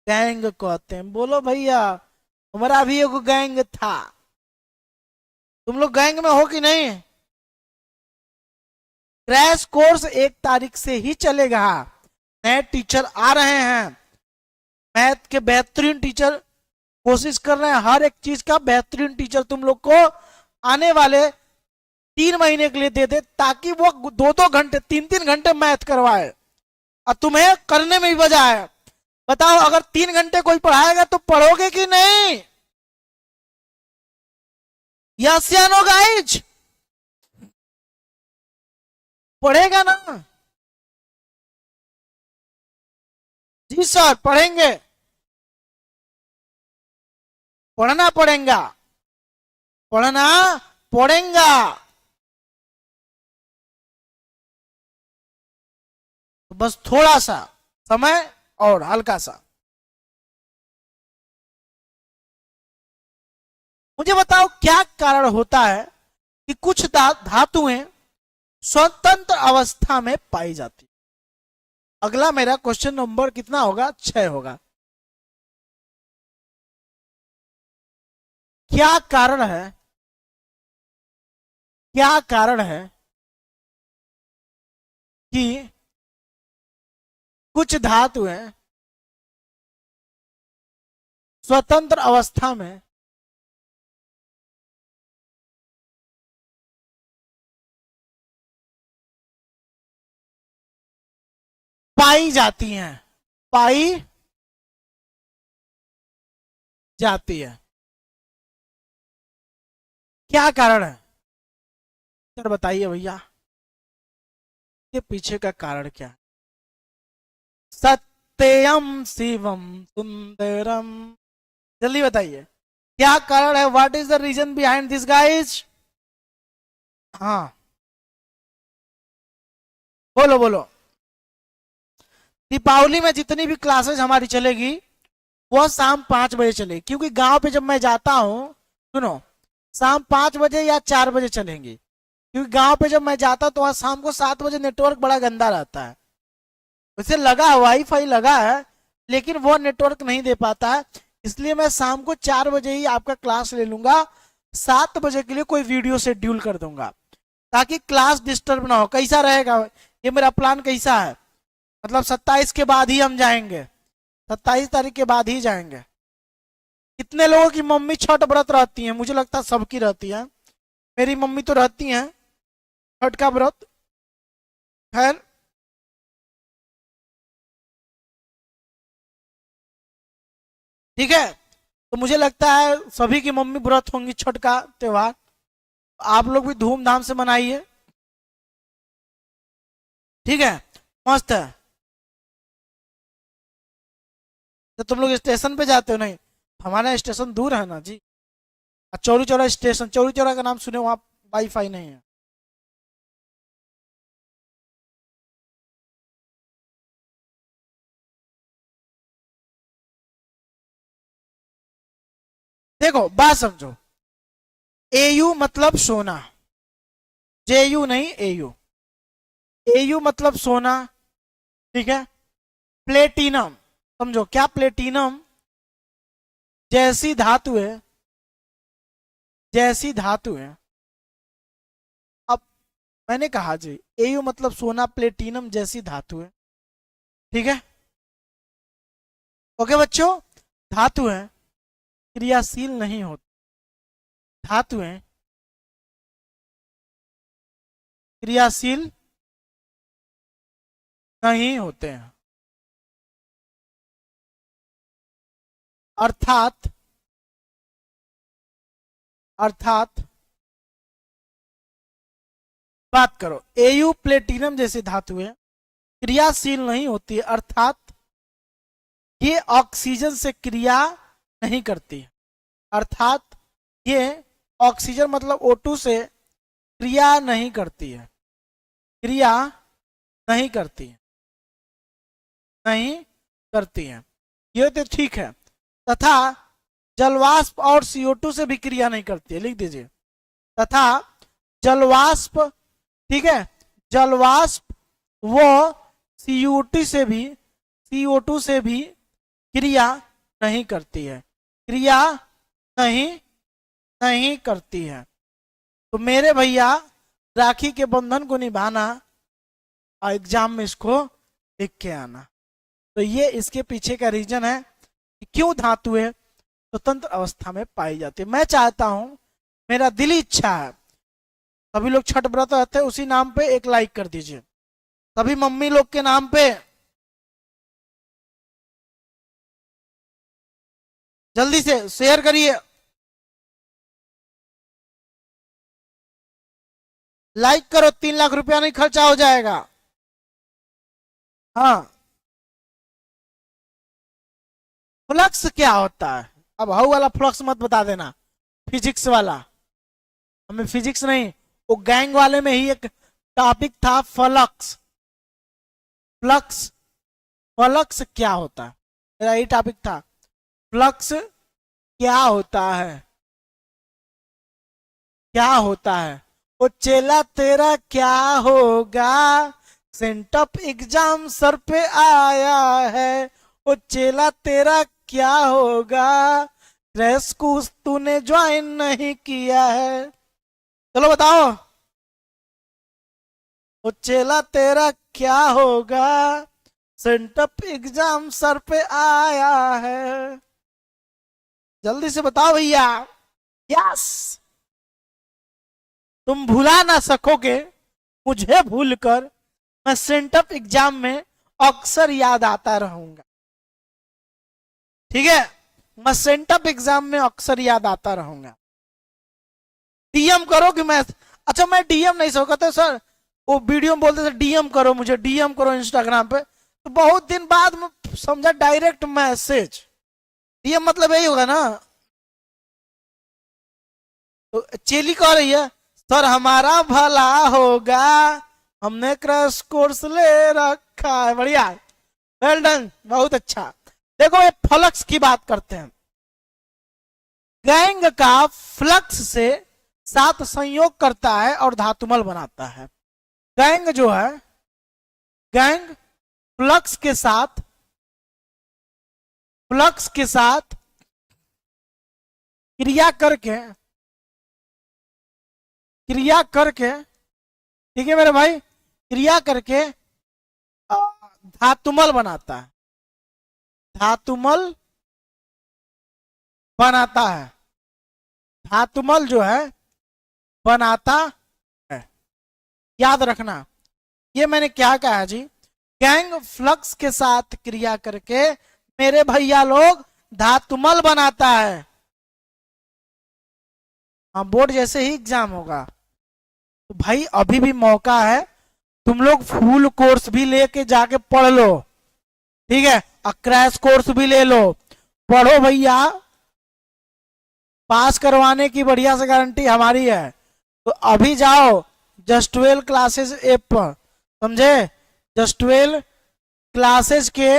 गैंग कहते हैं। बोलो भैया, हमारा भी एक गैंग था। तुम लोग गैंग में हो कि नहीं? क्रैश कोर्स 1 तारीख से ही चलेगा। नए टीचर आ रहे हैं, मैथ के बेहतरीन टीचर कोशिश कर रहे हैं हर एक चीज का बेहतरीन टीचर तुम लोग को आने वाले 3 महीने के लिए दे दे, ताकि वो 2-2 घंटे 3-3 घंटे मैथ करवाए और तुम्हें करने में भी मजा आए। बताओ, अगर 3 घंटे कोई पढ़ाएगा तो पढ़ोगे कि नहीं? यस या नो गाइज? पढ़ेगा ना? जी सर, पढ़ेंगे, पढ़ना पड़ेगा, पढ़ना पड़ेगा। तो बस थोड़ा सा समय और हल्का सा। मुझे बताओ क्या कारण होता है कि कुछ धातुएं स्वतंत्र अवस्था में पाई जाती? अगला मेरा क्वेश्चन नंबर कितना होगा? 6 होगा। क्या कारण है, क्या कारण है कि कुछ धातुएं स्वतंत्र अवस्था में पाई जाती हैं, पाई जाती है? क्या कारण है? सर बताइए भैया, के पीछे का कारण क्या है? सत्यम शिवम सुंदरम, जल्दी बताइए क्या कारण है? What is the reason behind this guys? हाँ बोलो बोलो। दीपावली में जितनी भी क्लासेस हमारी चलेगी वो शाम 5 बजे चलेगी, क्योंकि गांव पे जब मैं जाता हूं, सुनो, शाम 5 बजे या 4 बजे चलेंगी, क्योंकि गांव पे जब मैं जाता तो वहां शाम को 7 बजे नेटवर्क बड़ा गंदा रहता है। वैसे लगा वाईफाई लगा है, लेकिन वो नेटवर्क नहीं दे पाता है, इसलिए मैं शाम को 4 बजे ही आपका क्लास ले लूंगा। 7 बजे के लिए कोई वीडियो शेड्यूल कर दूंगा ताकि क्लास डिस्टर्ब ना हो। कैसा रहेगा ये मेरा प्लान? कैसा है? मतलब 27 के बाद ही हम जाएंगे, 27 तारीख के बाद ही जाएंगे। कितने लोगों की मम्मी छठ व्रत रहती है? मुझे लगता है सबकी रहती है। मेरी मम्मी तो रहती है छठ का व्रत। खैर, ठीक है, तो मुझे लगता है सभी की मम्मी व्रत होंगी छठ का त्योहार। आप लोग भी धूमधाम से मनाइए, ठीक है, मस्त है। तो तुम लोग स्टेशन पे जाते हो? नहीं, हमारा स्टेशन दूर है ना जी। चौरी चौरा स्टेशन, चौरी चौरा का नाम सुने हो? वहां वाईफाई नहीं है। देखो बात समझो, एयू मतलब सोना, जेयू नहीं, एयू। एयू मतलब सोना, ठीक है। प्लेटिनम, समझो क्या? प्लेटिनम जैसी धातु है, जैसी धातु है। अब मैंने कहा जी, एयू मतलब सोना, प्लेटिनम जैसी धातु है, ठीक है। ओके बच्चों, धातु है, क्रियाशील नहीं होती। धातु है, क्रियाशील नहीं होते हैं। अर्थात, अर्थात बात करो, एयू प्लेटिनम जैसी धातु है, क्रियाशील नहीं होती है, अर्थात ये ऑक्सीजन से क्रिया नहीं करती है। अर्थात ये ऑक्सीजन मतलब O2 से क्रिया नहीं करती है, क्रिया नहीं करती है, नहीं करती है, ये तो ठीक है। तथा जलवाष्प और CO2 से भी क्रिया नहीं करती है, लिख दीजिए। तथा जलवाष्प, ठीक है, जलवाष्प वो CO2 से भी, CO2 से भी क्रिया नहीं करती है, क्रिया नहीं नहीं करती है। तो मेरे भैया राखी के बंधन को निभाना और एग्जाम में इसको लिख के आना। तो ये इसके पीछे का रीजन है कि क्यों धातुएं स्वतंत्र अवस्था में पाई जाती है। मैं चाहता हूं, मेरा दिली इच्छा है, सभी लोग छठ व्रत रहते हैं, उसी नाम पे एक लाइक कर दीजिए, सभी मम्मी लोग के नाम पे जल्दी से शेयर करिए। लाइक करो, 3 लाख रुपया नहीं खर्चा हो जाएगा। हाँ, फ्लक्स क्या होता है? अब हाउ वाला फ्लक्स मत बता देना, फिजिक्स वाला, हमें फिजिक्स नहीं, वो गैंग वाले में ही एक टॉपिक था फ्लक्स। फ्लक्स, फ्लक्स क्या होता है, मेरा यही टॉपिक था, फ्लक्स क्या होता है, क्या होता है। वो चेला तेरा क्या होगा, सेंटअप एग्जाम सर पे आया है, वो चेला तेरा क्या होगा, क्रैश कोर्स तूने ज्वाइन नहीं किया है। चलो बताओ, वो चेला तेरा क्या होगा, सेंटअप एग्जाम सर पे आया है, जल्दी से बताओ भैया। यस, तुम भुला ना सकोगे मुझे भूलकर, मैं सेंटअप एग्जाम में अक्सर याद आता रहूंगा, ठीक है, मैं सेंटअप एग्जाम में अक्सर याद आता रहूंगा। डीएम करो कि मैं, अच्छा मैं डीएम नहीं सकता सर, वो वीडियो में बोलते थे डीएम करो, मुझे डीएम करो इंस्टाग्राम पे, तो बहुत दिन बाद में समझा डायरेक्ट मैसेज, डीएम मतलब यही होगा ना। तो चेली कह रही है सर हमारा भला होगा, हमने क्रैश कोर्स ले रखा है, बढ़िया, वेल डन, बहुत अच्छा। देखो ये फ्लक्स की बात करते हैं, गैंग का फ्लक्स से साथ संयोग करता है और धातुमल बनाता है। गैंग जो है, गैंग फ्लक्स के साथ, फ्लक्स के साथ क्रिया करके, क्रिया करके, ठीक है मेरे भाई, क्रिया करके धातुमल बनाता है, धातुमल बनाता है, धातुमल जो है बनाता है। याद रखना, ये मैंने क्या कहा जी, गैंग फ्लक्स के साथ क्रिया करके मेरे भैया लोग धातुमल बनाता है। हाँ, बोर्ड जैसे ही एग्जाम होगा तो भाई अभी भी मौका है, तुम लोग फुल कोर्स भी लेके जाके पढ़ लो, ठीक है, और क्रैश कोर्स भी ले लो, पढ़ो भैया, पास करवाने की बढ़िया से गारंटी हमारी है। तो अभी जाओ जस्ट 12 क्लासेस ऐप पर, समझे, जस्ट 12 क्लासेस के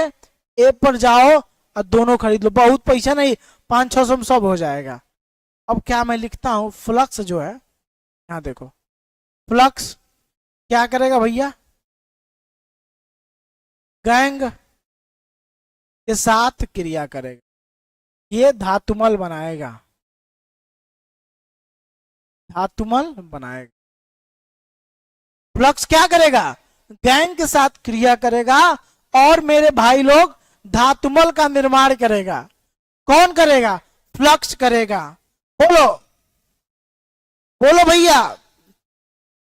ऐप पर जाओ और दोनों खरीद लो, बहुत पैसा नहीं, 500-600 में सब हो जाएगा। अब क्या मैं लिखता हूं, फ्लक्स जो है, यहां देखो, फ्लक्स क्या करेगा भैया, गैंग के साथ क्रिया करेगा, ये धातुमल बनाएगा, धातुमल बनाएगा। फ्लक्स क्या करेगा, गैंग के साथ क्रिया करेगा और मेरे भाई लोग धातुमल का निर्माण करेगा। कौन करेगा, फ्लक्स करेगा। बोलो बोलो भैया,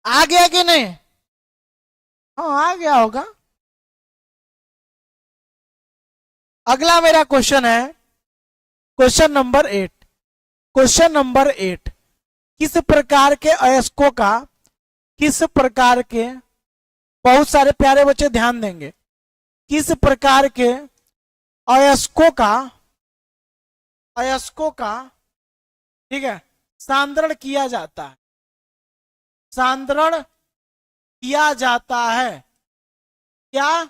आ गया कि नहीं, हाँ आ गया होगा। अगला मेरा क्वेश्चन है, क्वेश्चन नंबर 8, क्वेश्चन नंबर 8, किस प्रकार के अयस्कों का, किस प्रकार के, बहुत सारे प्यारे बच्चे ध्यान देंगे, किस प्रकार के अयस्कों का, अयस्कों का, ठीक है, सांद्रण किया जाता है, सांद्रण किया जाता है, क्या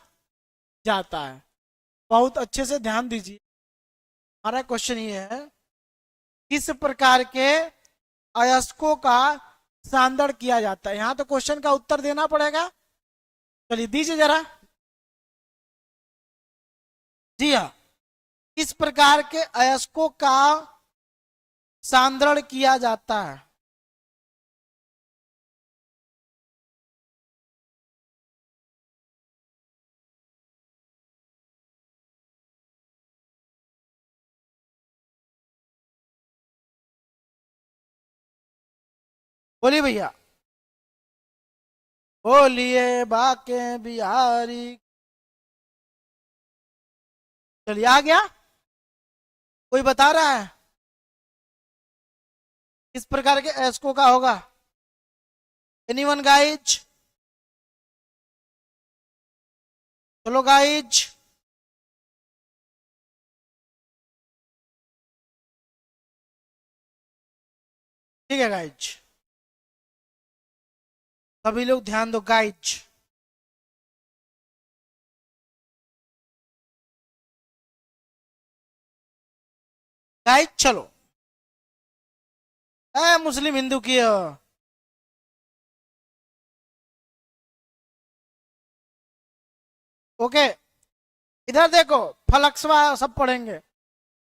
जाता है, बहुत अच्छे से ध्यान दीजिए। हमारा क्वेश्चन ये है, किस प्रकार के अयस्कों का सांद्रण किया जाता है। यहां तो क्वेश्चन का उत्तर देना पड़ेगा, चलिए दीजिए जरा। जी हाँ, किस प्रकार के अयस्कों का सांद्रण किया जाता है। बोलिए भैया, बोलिए बाके बिहारी। चलिए आ गया, कोई बता रहा है किस प्रकार के एस्को का होगा, एनीवन गाइज, चलो गाइज, ठीक है गाइज, सभी लोग ध्यान दो गाइज। गाइज चलो, मुस्लिम हिंदू की ओके, इधर देखो, फलक्सवा सब पढ़ेंगे,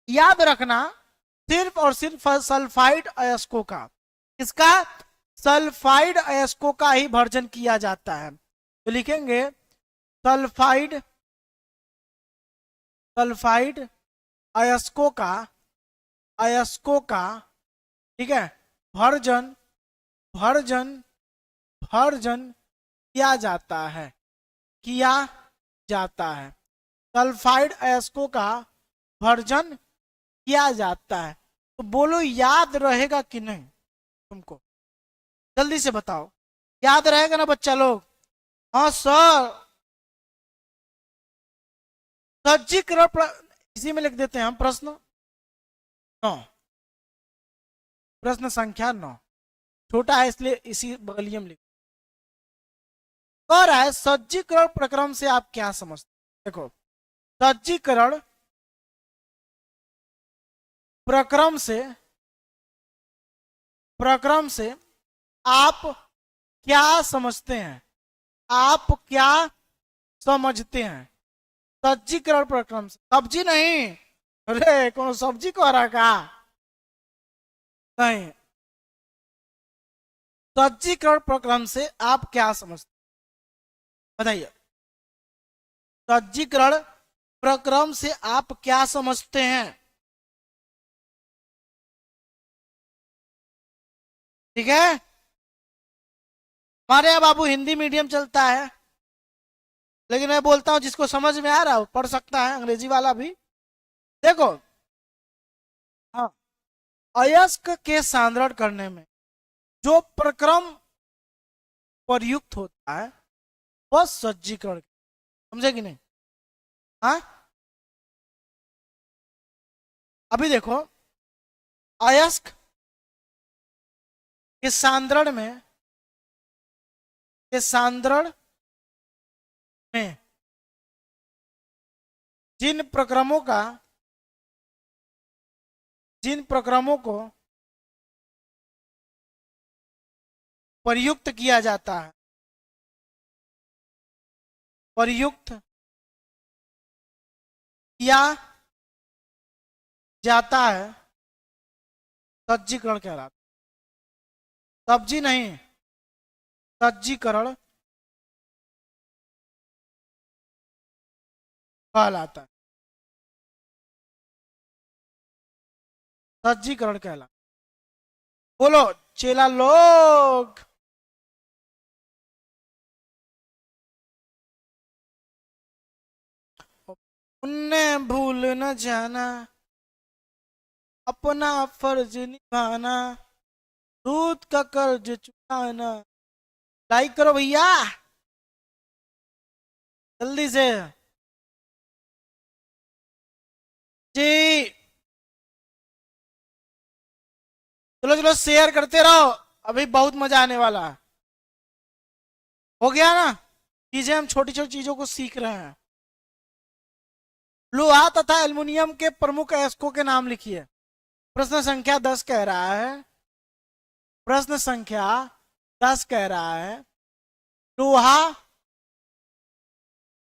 याद रखना, सिर्फ और सिर्फ सल्फाइड अयस्कों का, इसका सल्फाइड अयस्कों का ही भर्जन किया जाता है। तो लिखेंगे सल्फाइड, सल्फाइड अयस्कों का, अयस्कों का, ठीक है, भर्जन, भर्जन, भर्जन किया जाता है, किया जाता है, सल्फाइड अयस्कों का भर्जन किया जाता है। तो बोलो याद रहेगा कि नहीं तुमको, जल्दी से बताओ, याद रहेगा ना बच्चा लोग। हाँ सर, सज्जीकरण, इसी में लिख देते हैं हम प्रश्न 9, प्रश्न संख्या 9, छोटा है इसलिए इसी बगलिए में लिख, कह रहा है सज्जीकरण प्रक्रम से आप क्या समझते हैं। देखो, सज्जीकरण प्रक्रम से, प्रक्रम से आप क्या समझते हैं, आप क्या समझते हैं, सज्जीकरण प्रक्रम से, सब्जी नहीं, अरे कौन सब्जी कह रहा का, नहीं, सज्जीकरण प्रक्रम से आप क्या समझते, बताइए। सज्जीकरण प्रक्रम से आप क्या समझते हैं? ठीक है, हमारे यहाँ बाबू हिंदी मीडियम चलता है, लेकिन मैं बोलता हूं जिसको समझ में आ रहा हो पढ़ सकता है, अंग्रेजी वाला भी। देखो, हाँ, अयस्क के सांद्रण करने में जो प्रक्रम प्रयुक्त होता है वह सज्जीकरण, समझे कि नहीं? हाँ, अभी देखो, अयस्क के सांद्रण में, के सांद्रण में जिन प्रक्रमों का, जिन प्रक्रमों को प्रयुक्त किया जाता है, प्रयुक्त किया जाता है, सज्जीकरण कहलाता है। सब्जी नहीं, सज्जीकरण कहलाता है, सज्जीकरण कहलाता है। बोलो चेला लोग। उन्हें भूल न जाना, अपना फर्ज निभाना, दूध का कर्ज चुकाना। लाइक करो भैया, जल्दी से जी। चलो चलो शेयर करते रहो, अभी बहुत मजा आने वाला है। हो गया ना? चीजें हम छोटी छोटी चीजों को सीख रहे हैं। लोहा तथा एल्युमिनियम के प्रमुख अयस्कों के नाम लिखिए। प्रश्न संख्या 10 कह रहा है, प्रश्न संख्या 10 कह रहा है, लोहा,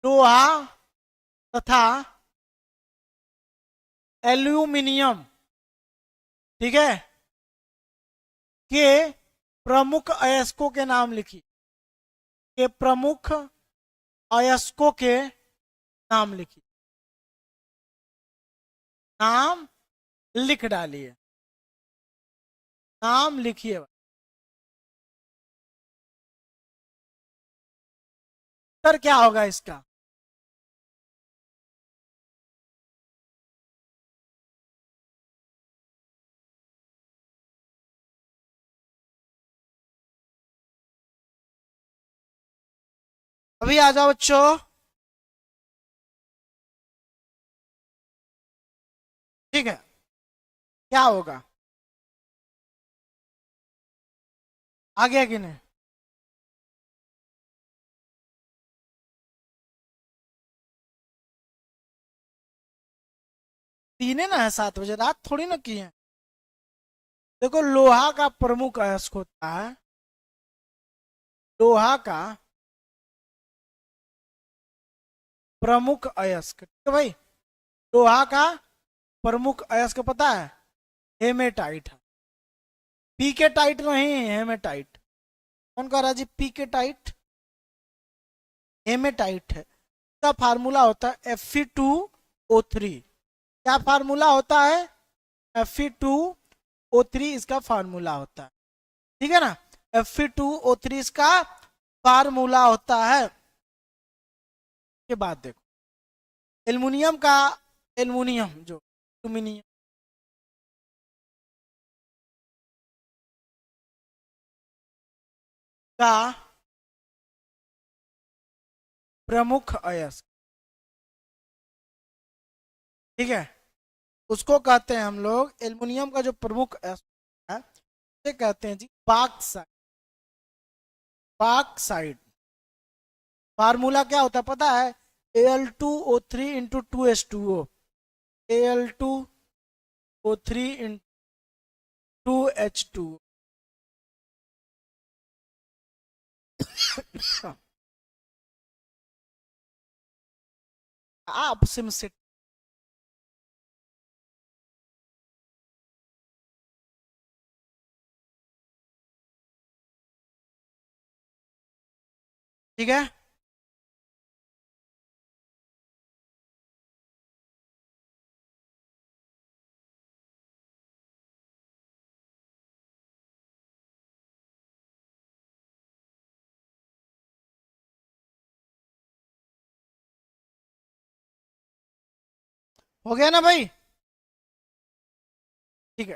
लोहा तथा एल्यूमिनियम, ठीक है, के प्रमुख अयस्कों के नाम लिखिए। के प्रमुख अयस्कों के नाम लिखिए, नाम लिख डालिए, नाम लिखिए। उत्तर क्या होगा इसका? अभी आ जाओ बच्चों। ठीक है, क्या होगा? आ गया कि नहीं? तीन है ना, 7 बजे रात थोड़ी ना की है। देखो, लोहा का प्रमुख अयस्क होता है, लोहा का प्रमुख अयस्क, ठीक है भाई। लोहा का प्रमुख अयस्क पता है? हेमेटाइट है। पी के टाइट नहीं, हेमेटाइट। कौन कह रहा जी पी के टाइट? हेमेटाइट है। इसका फार्मूला होता है Fe2O3। क्या फार्मूला होता है? Fe2O3 इसका फार्मूला होता है, ठीक है ना? Fe2O3 इसका फार्मूला होता है। के बाद देखो, एल्युमिनियम का, एल्युमिनियम जो एल्युमिनियम का प्रमुख अयस्क, ठीक है, उसको कहते हैं हम लोग, एल्युमिनियम का जो प्रमुख अयस्क है उसे कहते हैं जी बॉक्साइट। बॉक्साइट फार्मूला क्या होता है पता है? Al2O3 into 2H2O, Al2O3 into 2H2O। आप सिम से, ठीक है, हो गया ना भाई? ठीक है,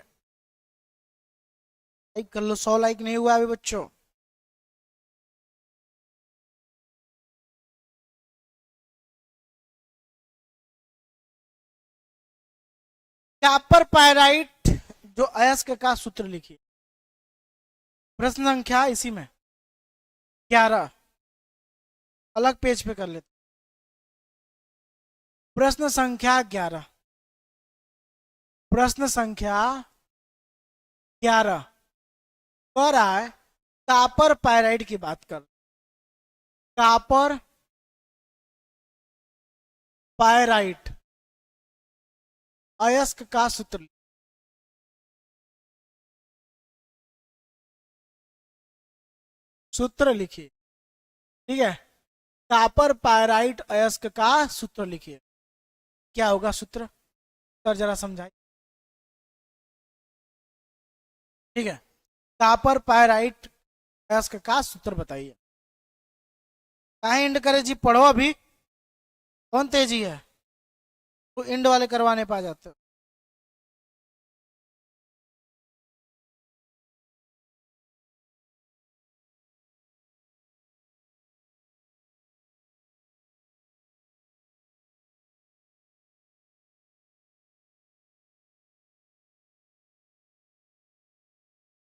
लाइक कर लो। 100 लाइक नहीं हुआ अभी बच्चों। कॉपर पायराइट जो अयस्क का सूत्र लिखिए। प्रश्न संख्या इसी में 11, अलग पेज पे कर लेते। प्रश्न संख्या 11, प्रश्न संख्या 11 कह रहा है कॉपर पायराइट की बात कर। कॉपर पायराइट अयस्क का सूत्र, सूत्र लिखिए। ठीक है, कॉपर पायराइट अयस्क का सूत्र लिखिए। क्या होगा सूत्र, सर जरा समझाइए। ठीक है, कॉपर पायराइट अयस्क का सूत्र बताइए। कहाँ इंड करे जी, पढ़ो अभी। कौन तेजी है तो इंड वाले करवाने पा जाते हो।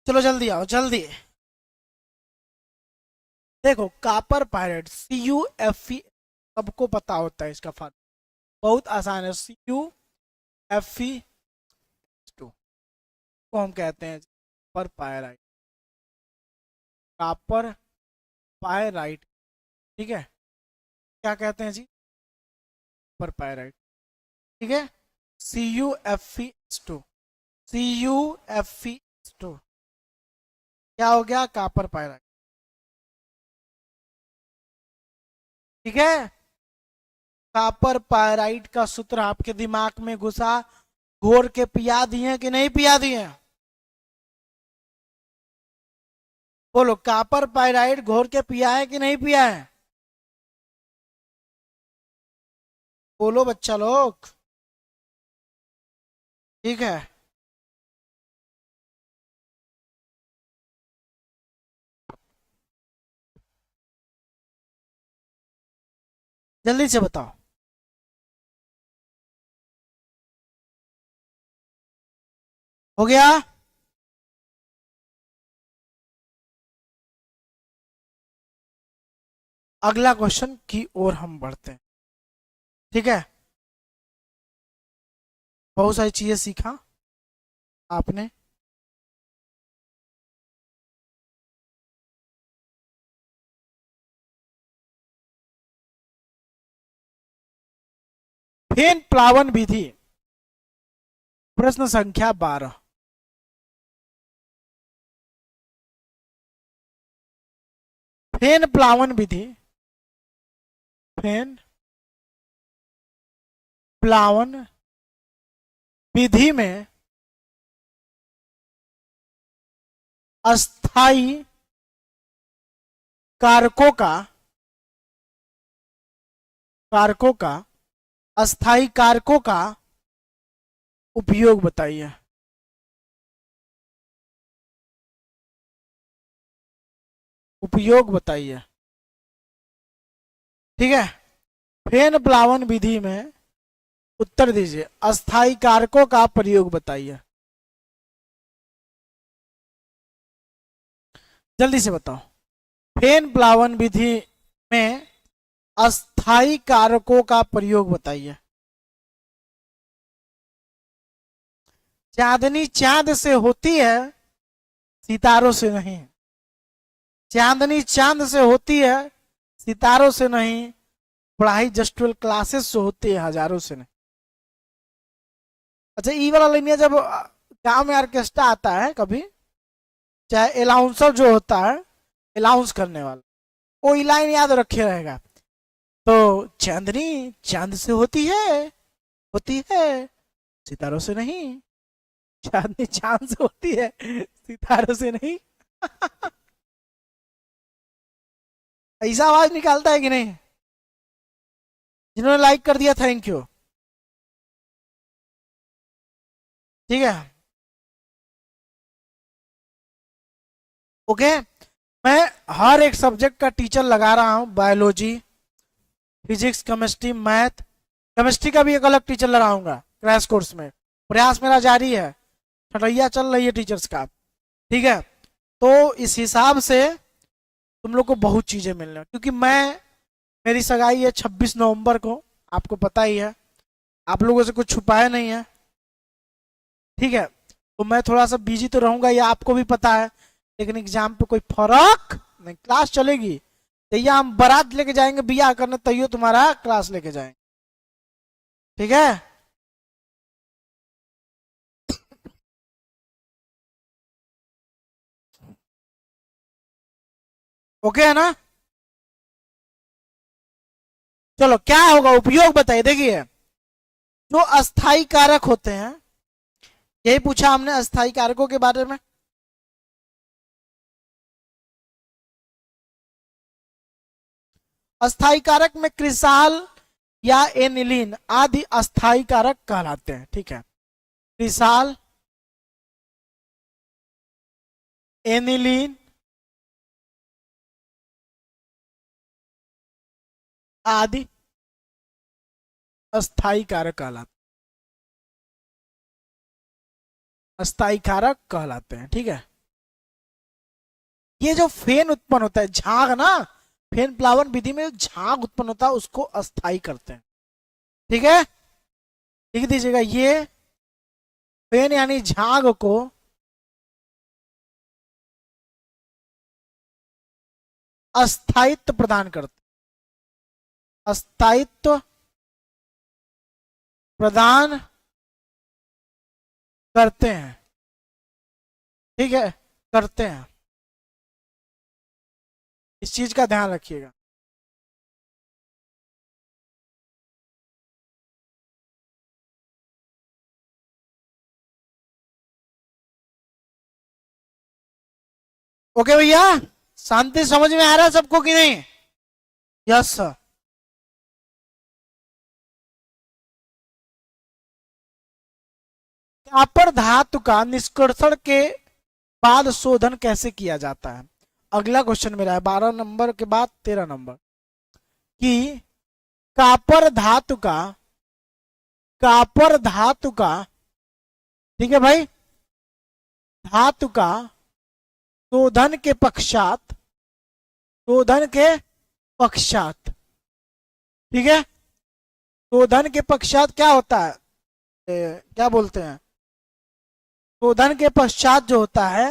चलो जल्दी आओ जल्दी। देखो कॉपर पायराइट CuFe सबको पता होता है इसका फॉर्मूला, बहुत आसान है। CuFe2 को हम कहते हैं कॉपर पायराइट। कॉपर पायराइट, ठीक है, क्या कहते हैं जी, कॉपर पायराइट। ठीक है, CuFe2, CuFe2 क्या हो गया, कॉपर पायराइट। ठीक है, कॉपर पायराइट का सूत्र आपके दिमाग में घुसा, घोर के पिया दिए कि नहीं पिया दिए? बोलो, कॉपर पायराइट घोर के पिया है कि नहीं पिया है? बोलो बच्चा लोग। ठीक है, जल्दी से बताओ। हो गया? अगला क्वेश्चन की ओर हम बढ़ते हैं। ठीक है, बहुत सारी चीजें सीखा आपने। फेन प्लावन विधि, प्रश्न संख्या 12। फेन प्लावन विधि, फेन प्लावन विधि में अस्थाई कारकों का, कारकों का, अस्थाई कारकों का उपयोग बताइए। उपयोग बताइए। ठीक है, फेन प्लावन विधि में उत्तर दीजिए, अस्थाई कारकों का प्रयोग बताइए। जल्दी से बताओ। फेन प्लावन विधि में अस्थाई कारकों का प्रयोग बताइए। चांदनी चांद से होती है, सितारों से नहीं। चांदनी चांद से होती है, सितारों से नहीं। पढ़ाई जस्ट 12 क्लासेस से होती है, हजारों से नहीं। अच्छा, ई वाला लाइन जब गांव में ऑर्केस्ट्रा आता है कभी, चाहे अलाउंसर जो होता है, अलाउंस करने वाला, वो लाइन याद रखे रहेगा। तो चांदनी चांद से होती है, होती है, सितारों से नहीं। चांदनी चांद से होती है, सितारों से नहीं। ऐसा आवाज निकालता है कि नहीं? जिन्होंने लाइक कर दिया थैंक यू। ठीक है, ओके। मैं हर एक सब्जेक्ट का टीचर लगा रहा हूँ, biology, physics, chemistry, math, chemistry का भी एक अलग टीचर लगाऊंगा क्रैश कोर्स में। प्रयास मेरा जारी है, छटैया चल रही है टीचर्स का, ठीक है। तो इस हिसाब से तुम लोग को बहुत चीजें मिलने, क्योंकि मेरी सगाई है 26 नवंबर को, आपको पता ही है, आप लोगों से कुछ छुपाया नहीं है, ठीक है। तो मैं थोड़ा सा बिजी तो रहूंगा, ये आपको भी पता है, लेकिन एग्जाम पे कोई फर्क नहीं, क्लास चलेगी। तैया हम बारात लेके जाएंगे बियाह करने, तैयो तुम्हारा क्लास लेके जाएंगे, ठीक है। ओके है ना। चलो क्या होगा उपयोग बताइए, देखिए जो अस्थाई कारक होते हैं, यही पूछा हमने अस्थाई कारकों के बारे में। अस्थाई कारक में क्रिसाल या एनिलीन आदि अस्थाई कारक कहलाते हैं, ठीक है। क्रिसाल, एनिलीन आदि अस्थाई कारक कहलाते, अस्थाई कारक कहलाते हैं, ठीक है। ये जो फेन उत्पन्न होता है, झाग ना, फेन प्लावन विधि में जो झाग उत्पन्न होता है उसको अस्थाई करते हैं, ठीक है। लिख दीजिएगा, ये फेन यानी झाग को अस्थायित्व प्रदान करते, अस्थायित्व प्रदान करते हैं, ठीक है, करते हैं। इस चीज का ध्यान रखिएगा। ओके भैया, शांति समझ में आ रहा है सबको कि नहीं? Yes sir. कॉपर धातु का निष्कर्षण के बाद शोधन कैसे किया जाता है? अगला क्वेश्चन मेरा है 12 नंबर के बाद 13 नंबर, कि कॉपर धातु का, कॉपर धातु का, ठीक है भाई, धातु का शोधन के पश्चात, शोधन के पश्चात, ठीक है, शोधन के पश्चात क्या होता है, क्या बोलते हैं, शोधन के पश्चात जो होता है,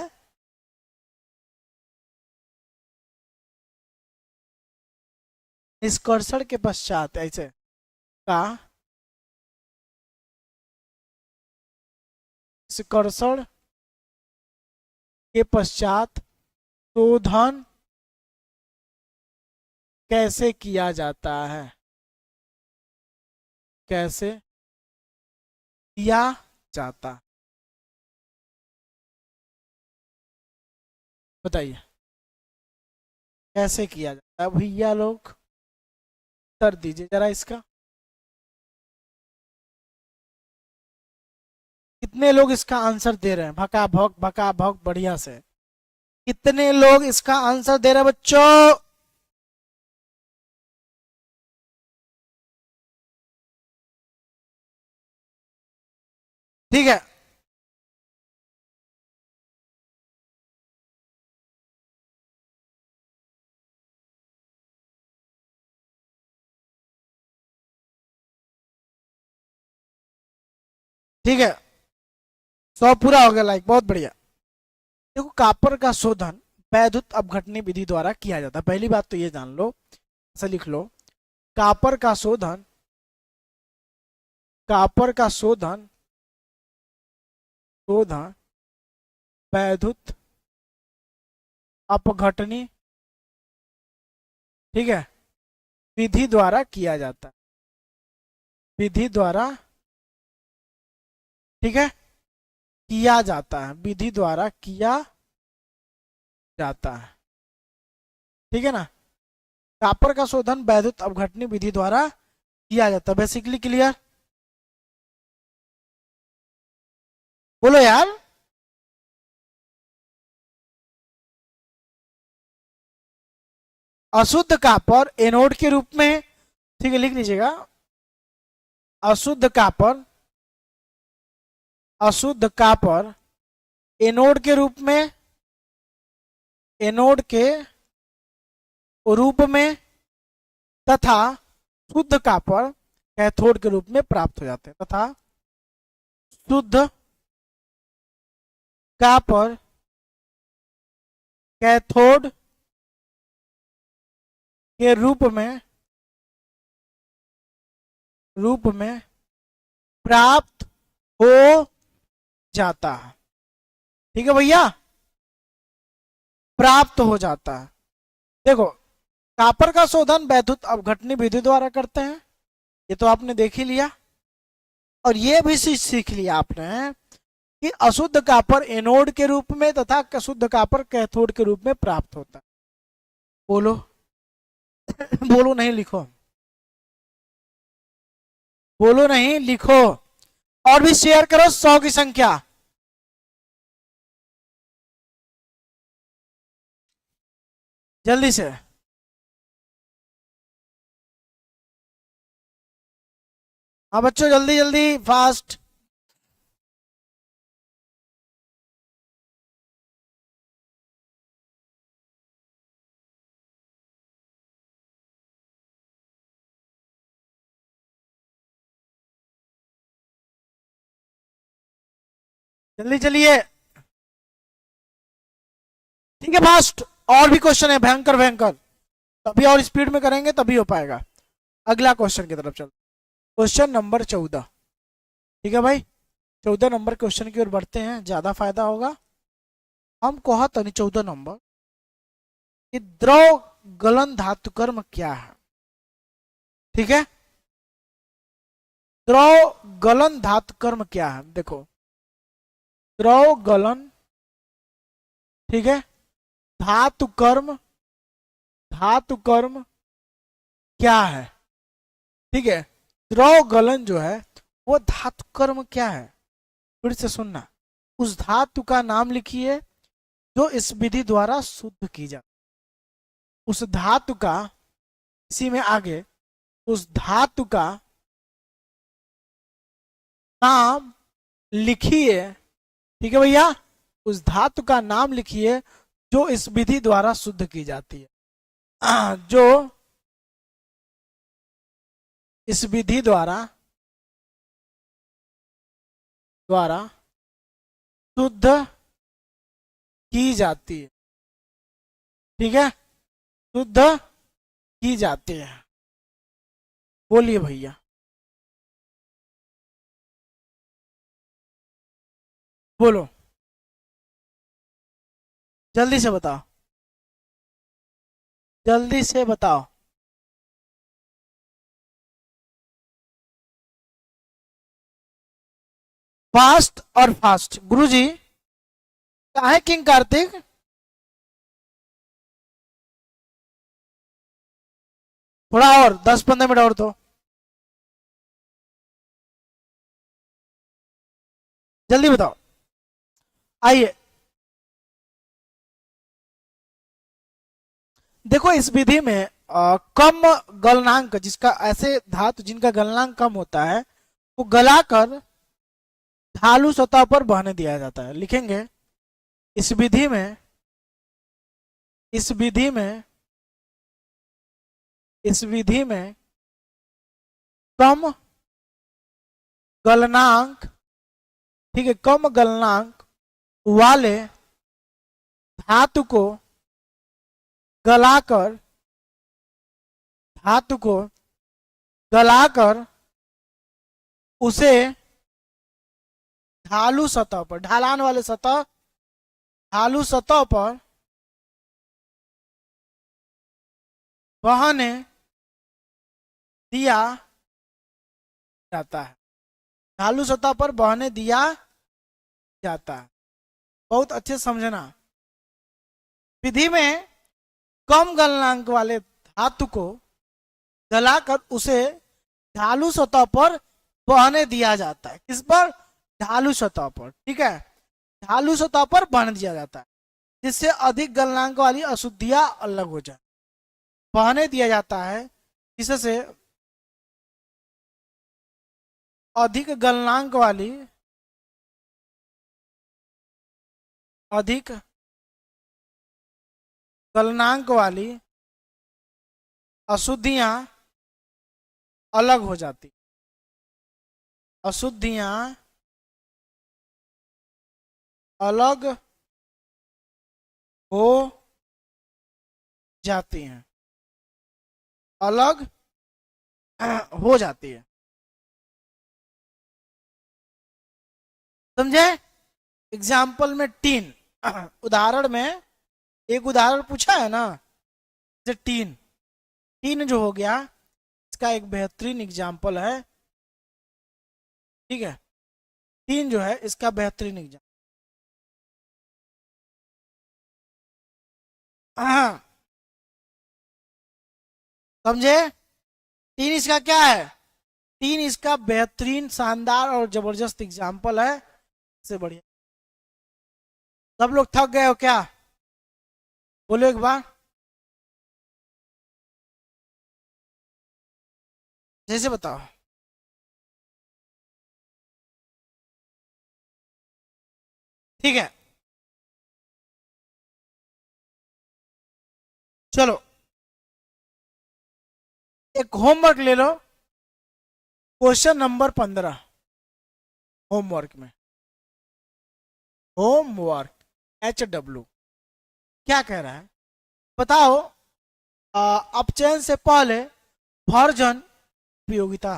निष्कर्षण के पश्चात, ऐसे का निष्कर्षण के पश्चात शोधन कैसे किया जाता है, कैसे किया जाता, बताइए कैसे किया जाता है भैया लोग, उत्तर दीजिए जरा इसका। कितने लोग इसका आंसर दे रहे हैं, भका भक बढ़िया से, कितने लोग इसका आंसर दे रहे हैं बच्चों? ठीक है, ठीक है, 100 पूरा हो गया, लाइक बहुत बढ़िया। देखो कॉपर का शोधन वैद्युत अपघटनी विधि द्वारा किया जाता है, पहली बात तो ये जान लो, ऐसा लिख लो, कॉपर का शोधन, कॉपर का शोधन, शोधन वैद्युत अपघटनी, ठीक है, विधि द्वारा किया जाता है, विधि द्वारा, ठीक है, किया जाता है, विधि द्वारा किया जाता है, ठीक है ना। कॉपर का शोधन वैद्युत अपघटनी विधि द्वारा किया जाता है, बेसिकली क्लियर। बोलो यार। अशुद्ध कॉपर एनोड के रूप में, ठीक है लिख लीजिएगा, अशुद्ध कॉपर, अशुद्ध कॉपर एनोड के रूप में, एनोड के रूप में तथा शुद्ध कॉपर कैथोड के रूप में प्राप्त हो जाते हैं, तथा शुद्ध कॉपर कैथोड के रूप में प्राप्त हो जाता है। ठीक है भैया, प्राप्त हो जाता है। देखो कॉपर का शोधन वैद्युत अपघटनी विधि द्वारा करते हैं, ये तो आपने देख ही लिया। और ये भी सीख लिया आपने कि अशुद्ध कॉपर एनोड के रूप में तथा शुद्ध कॉपर कैथोड के रूप में प्राप्त होता है। बोलो बोलो नहीं लिखो, बोलो नहीं लिखो। और भी शेयर करो 100 की संख्या। जल्दी से। हाँ बच्चों जल्दी जल्दी फास्ट। जल्दी चलिए, ठीक है फास्ट। और भी क्वेश्चन है भयंकर भयंकर, तभी और स्पीड में करेंगे तभी हो पाएगा। अगला क्वेश्चन की तरफ चल, क्वेश्चन नंबर 14। ठीक है भाई, 14 नंबर क्वेश्चन की ओर बढ़ते हैं, ज्यादा फायदा होगा। हम कहा था 14 नंबर कि द्रव गलन धातु कर्म क्या है। ठीक है, द्रव गलन धातु कर्म क्या है। देखो द्रव गलन, ठीक है, धातु कर्म, धातु कर्म क्या है। ठीक है, द्रव गलन जो है वो धातु कर्म क्या है। फिर से सुनना, उस धातु का नाम लिखिए जो इस विधि द्वारा शुद्ध की जाती, उस धातु का, इसी में आगे, उस धातु का नाम लिखिए। ठीक है भैया, उस धातु का नाम लिखिए जो इस विधि द्वारा शुद्ध की जाती है, जो इस विधि द्वारा शुद्ध की जाती है। ठीक है, शुद्ध की जाती है। बोलिए भैया। बोलो जल्दी से बताओ, जल्दी से बताओ। फास्ट और फास्ट। गुरुजी कहाँ है किंग कार्तिक। थोड़ा और 10-15 मिनट और तो जल्दी बताओ। आइए देखो, इस विधि में कम गलनांक, जिसका ऐसे धातु जिनका गलनांक कम होता है वो गलाकर ढालू सतह पर बहने दिया जाता है। लिखेंगे इस विधि में, इस विधि में, इस विधि में कम गलनांक, ठीक है, कम गलनांक वाले धातु को गलाकर, धातु को गलाकर उसे ढालू सतह पर, ढालान वाले सतह, ढालू सतह पर बहने दिया जाता है, ढालू सतह पर बहने दिया जाता है। बहुत अच्छे समझना, विधि में कम गलनांक वाले धातु को गलाकर उसे ढालू सतह पर बहने दिया जाता है। किस पर? ढालू सतह पर, ठीक है, ढालू सतह पर बहने दिया जाता है, जिससे अधिक गलनांक वाली अशुद्धियां अलग हो जाए। बहने दिया जाता है जिससे अधिक गलनांक वाली, अधिक गलनांक वाली अशुद्धियां अलग हो जाती, अशुद्धियां अलग हो जाती हैं, अलग हो जाती है। समझे? एग्जाम्पल में टीन, उदाहरण में एक उदाहरण पूछा है ना, जैसे टीन, टीन जो हो गया इसका एक बेहतरीन एग्जाम्पल है, ठीक है, टीन जो है इसका बेहतरीन एग्जाम्पल। हाँ, समझे? टीन इसका क्या है? टीन इसका बेहतरीन, शानदार और जबरदस्त एग्जाम्पल है, इससे बढ़िया। सब लोग थक गए हो क्या? बोलो एक बार। जैसे बताओ। ठीक है, चलो एक होमवर्क ले लो, क्वेश्चन नंबर 15, होमवर्क में, होमवर्क HW क्या कह रहा है बताओ। अपचयन से पहले भर्जन उपयोगिता,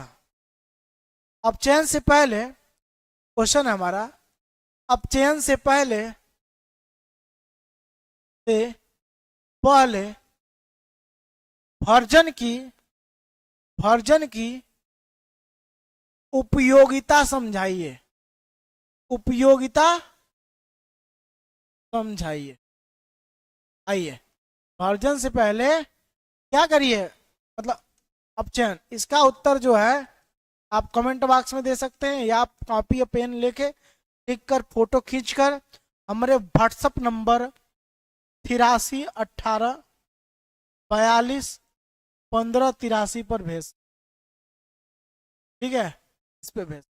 अपचयन से पहले, क्वेश्चन है हमारा, अपचयन से पहले, भर्जन की, भर्जन की उपयोगिता समझाइए, उपयोगिता समझाइए। आइए, भर्जन से पहले क्या करिए, मतलब अपचयन, इसका उत्तर जो है आप कमेंट बॉक्स में दे सकते हैं, या आप कॉपी या पेन लेके लिख कर फोटो खींचकर हमारे व्हाट्सएप नंबर 83 18 42 15 83 पर भेज, ठीक है, इस पे भेज।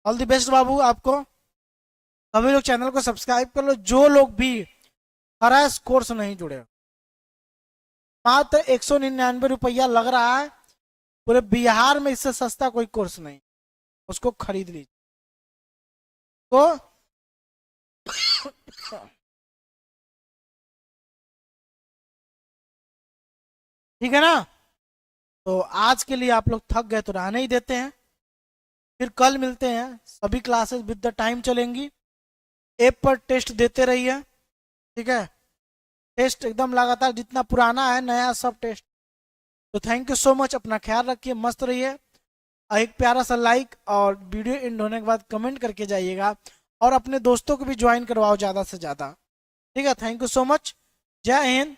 ऑल द बेस्ट बाबू आपको। सभी लोग चैनल को सब्सक्राइब कर लो, जो लोग भी हरास कोर्स नहीं जुड़े, मात्र 199 रुपया लग रहा है, पूरे बिहार में इससे सस्ता कोई कोर्स नहीं, उसको खरीद लीजिए। तो ठीक है ना, तो आज के लिए आप लोग थक गए तो रहने ही देते हैं, फिर कल मिलते हैं। सभी क्लासेस विद द टाइम चलेंगी, ऐप पर टेस्ट देते रहिए, ठीक है, टेस्ट एकदम लगातार, जितना पुराना है नया सब टेस्ट। तो थैंक यू सो मच, अपना ख्याल रखिए, मस्त रहिए, एक प्यारा सा लाइक और वीडियो एंड होने के बाद कमेंट करके जाइएगा, और अपने दोस्तों को भी ज्वाइन करवाओ ज़्यादा से ज़्यादा, ठीक है। थैंक यू सो मच, जय हिंद,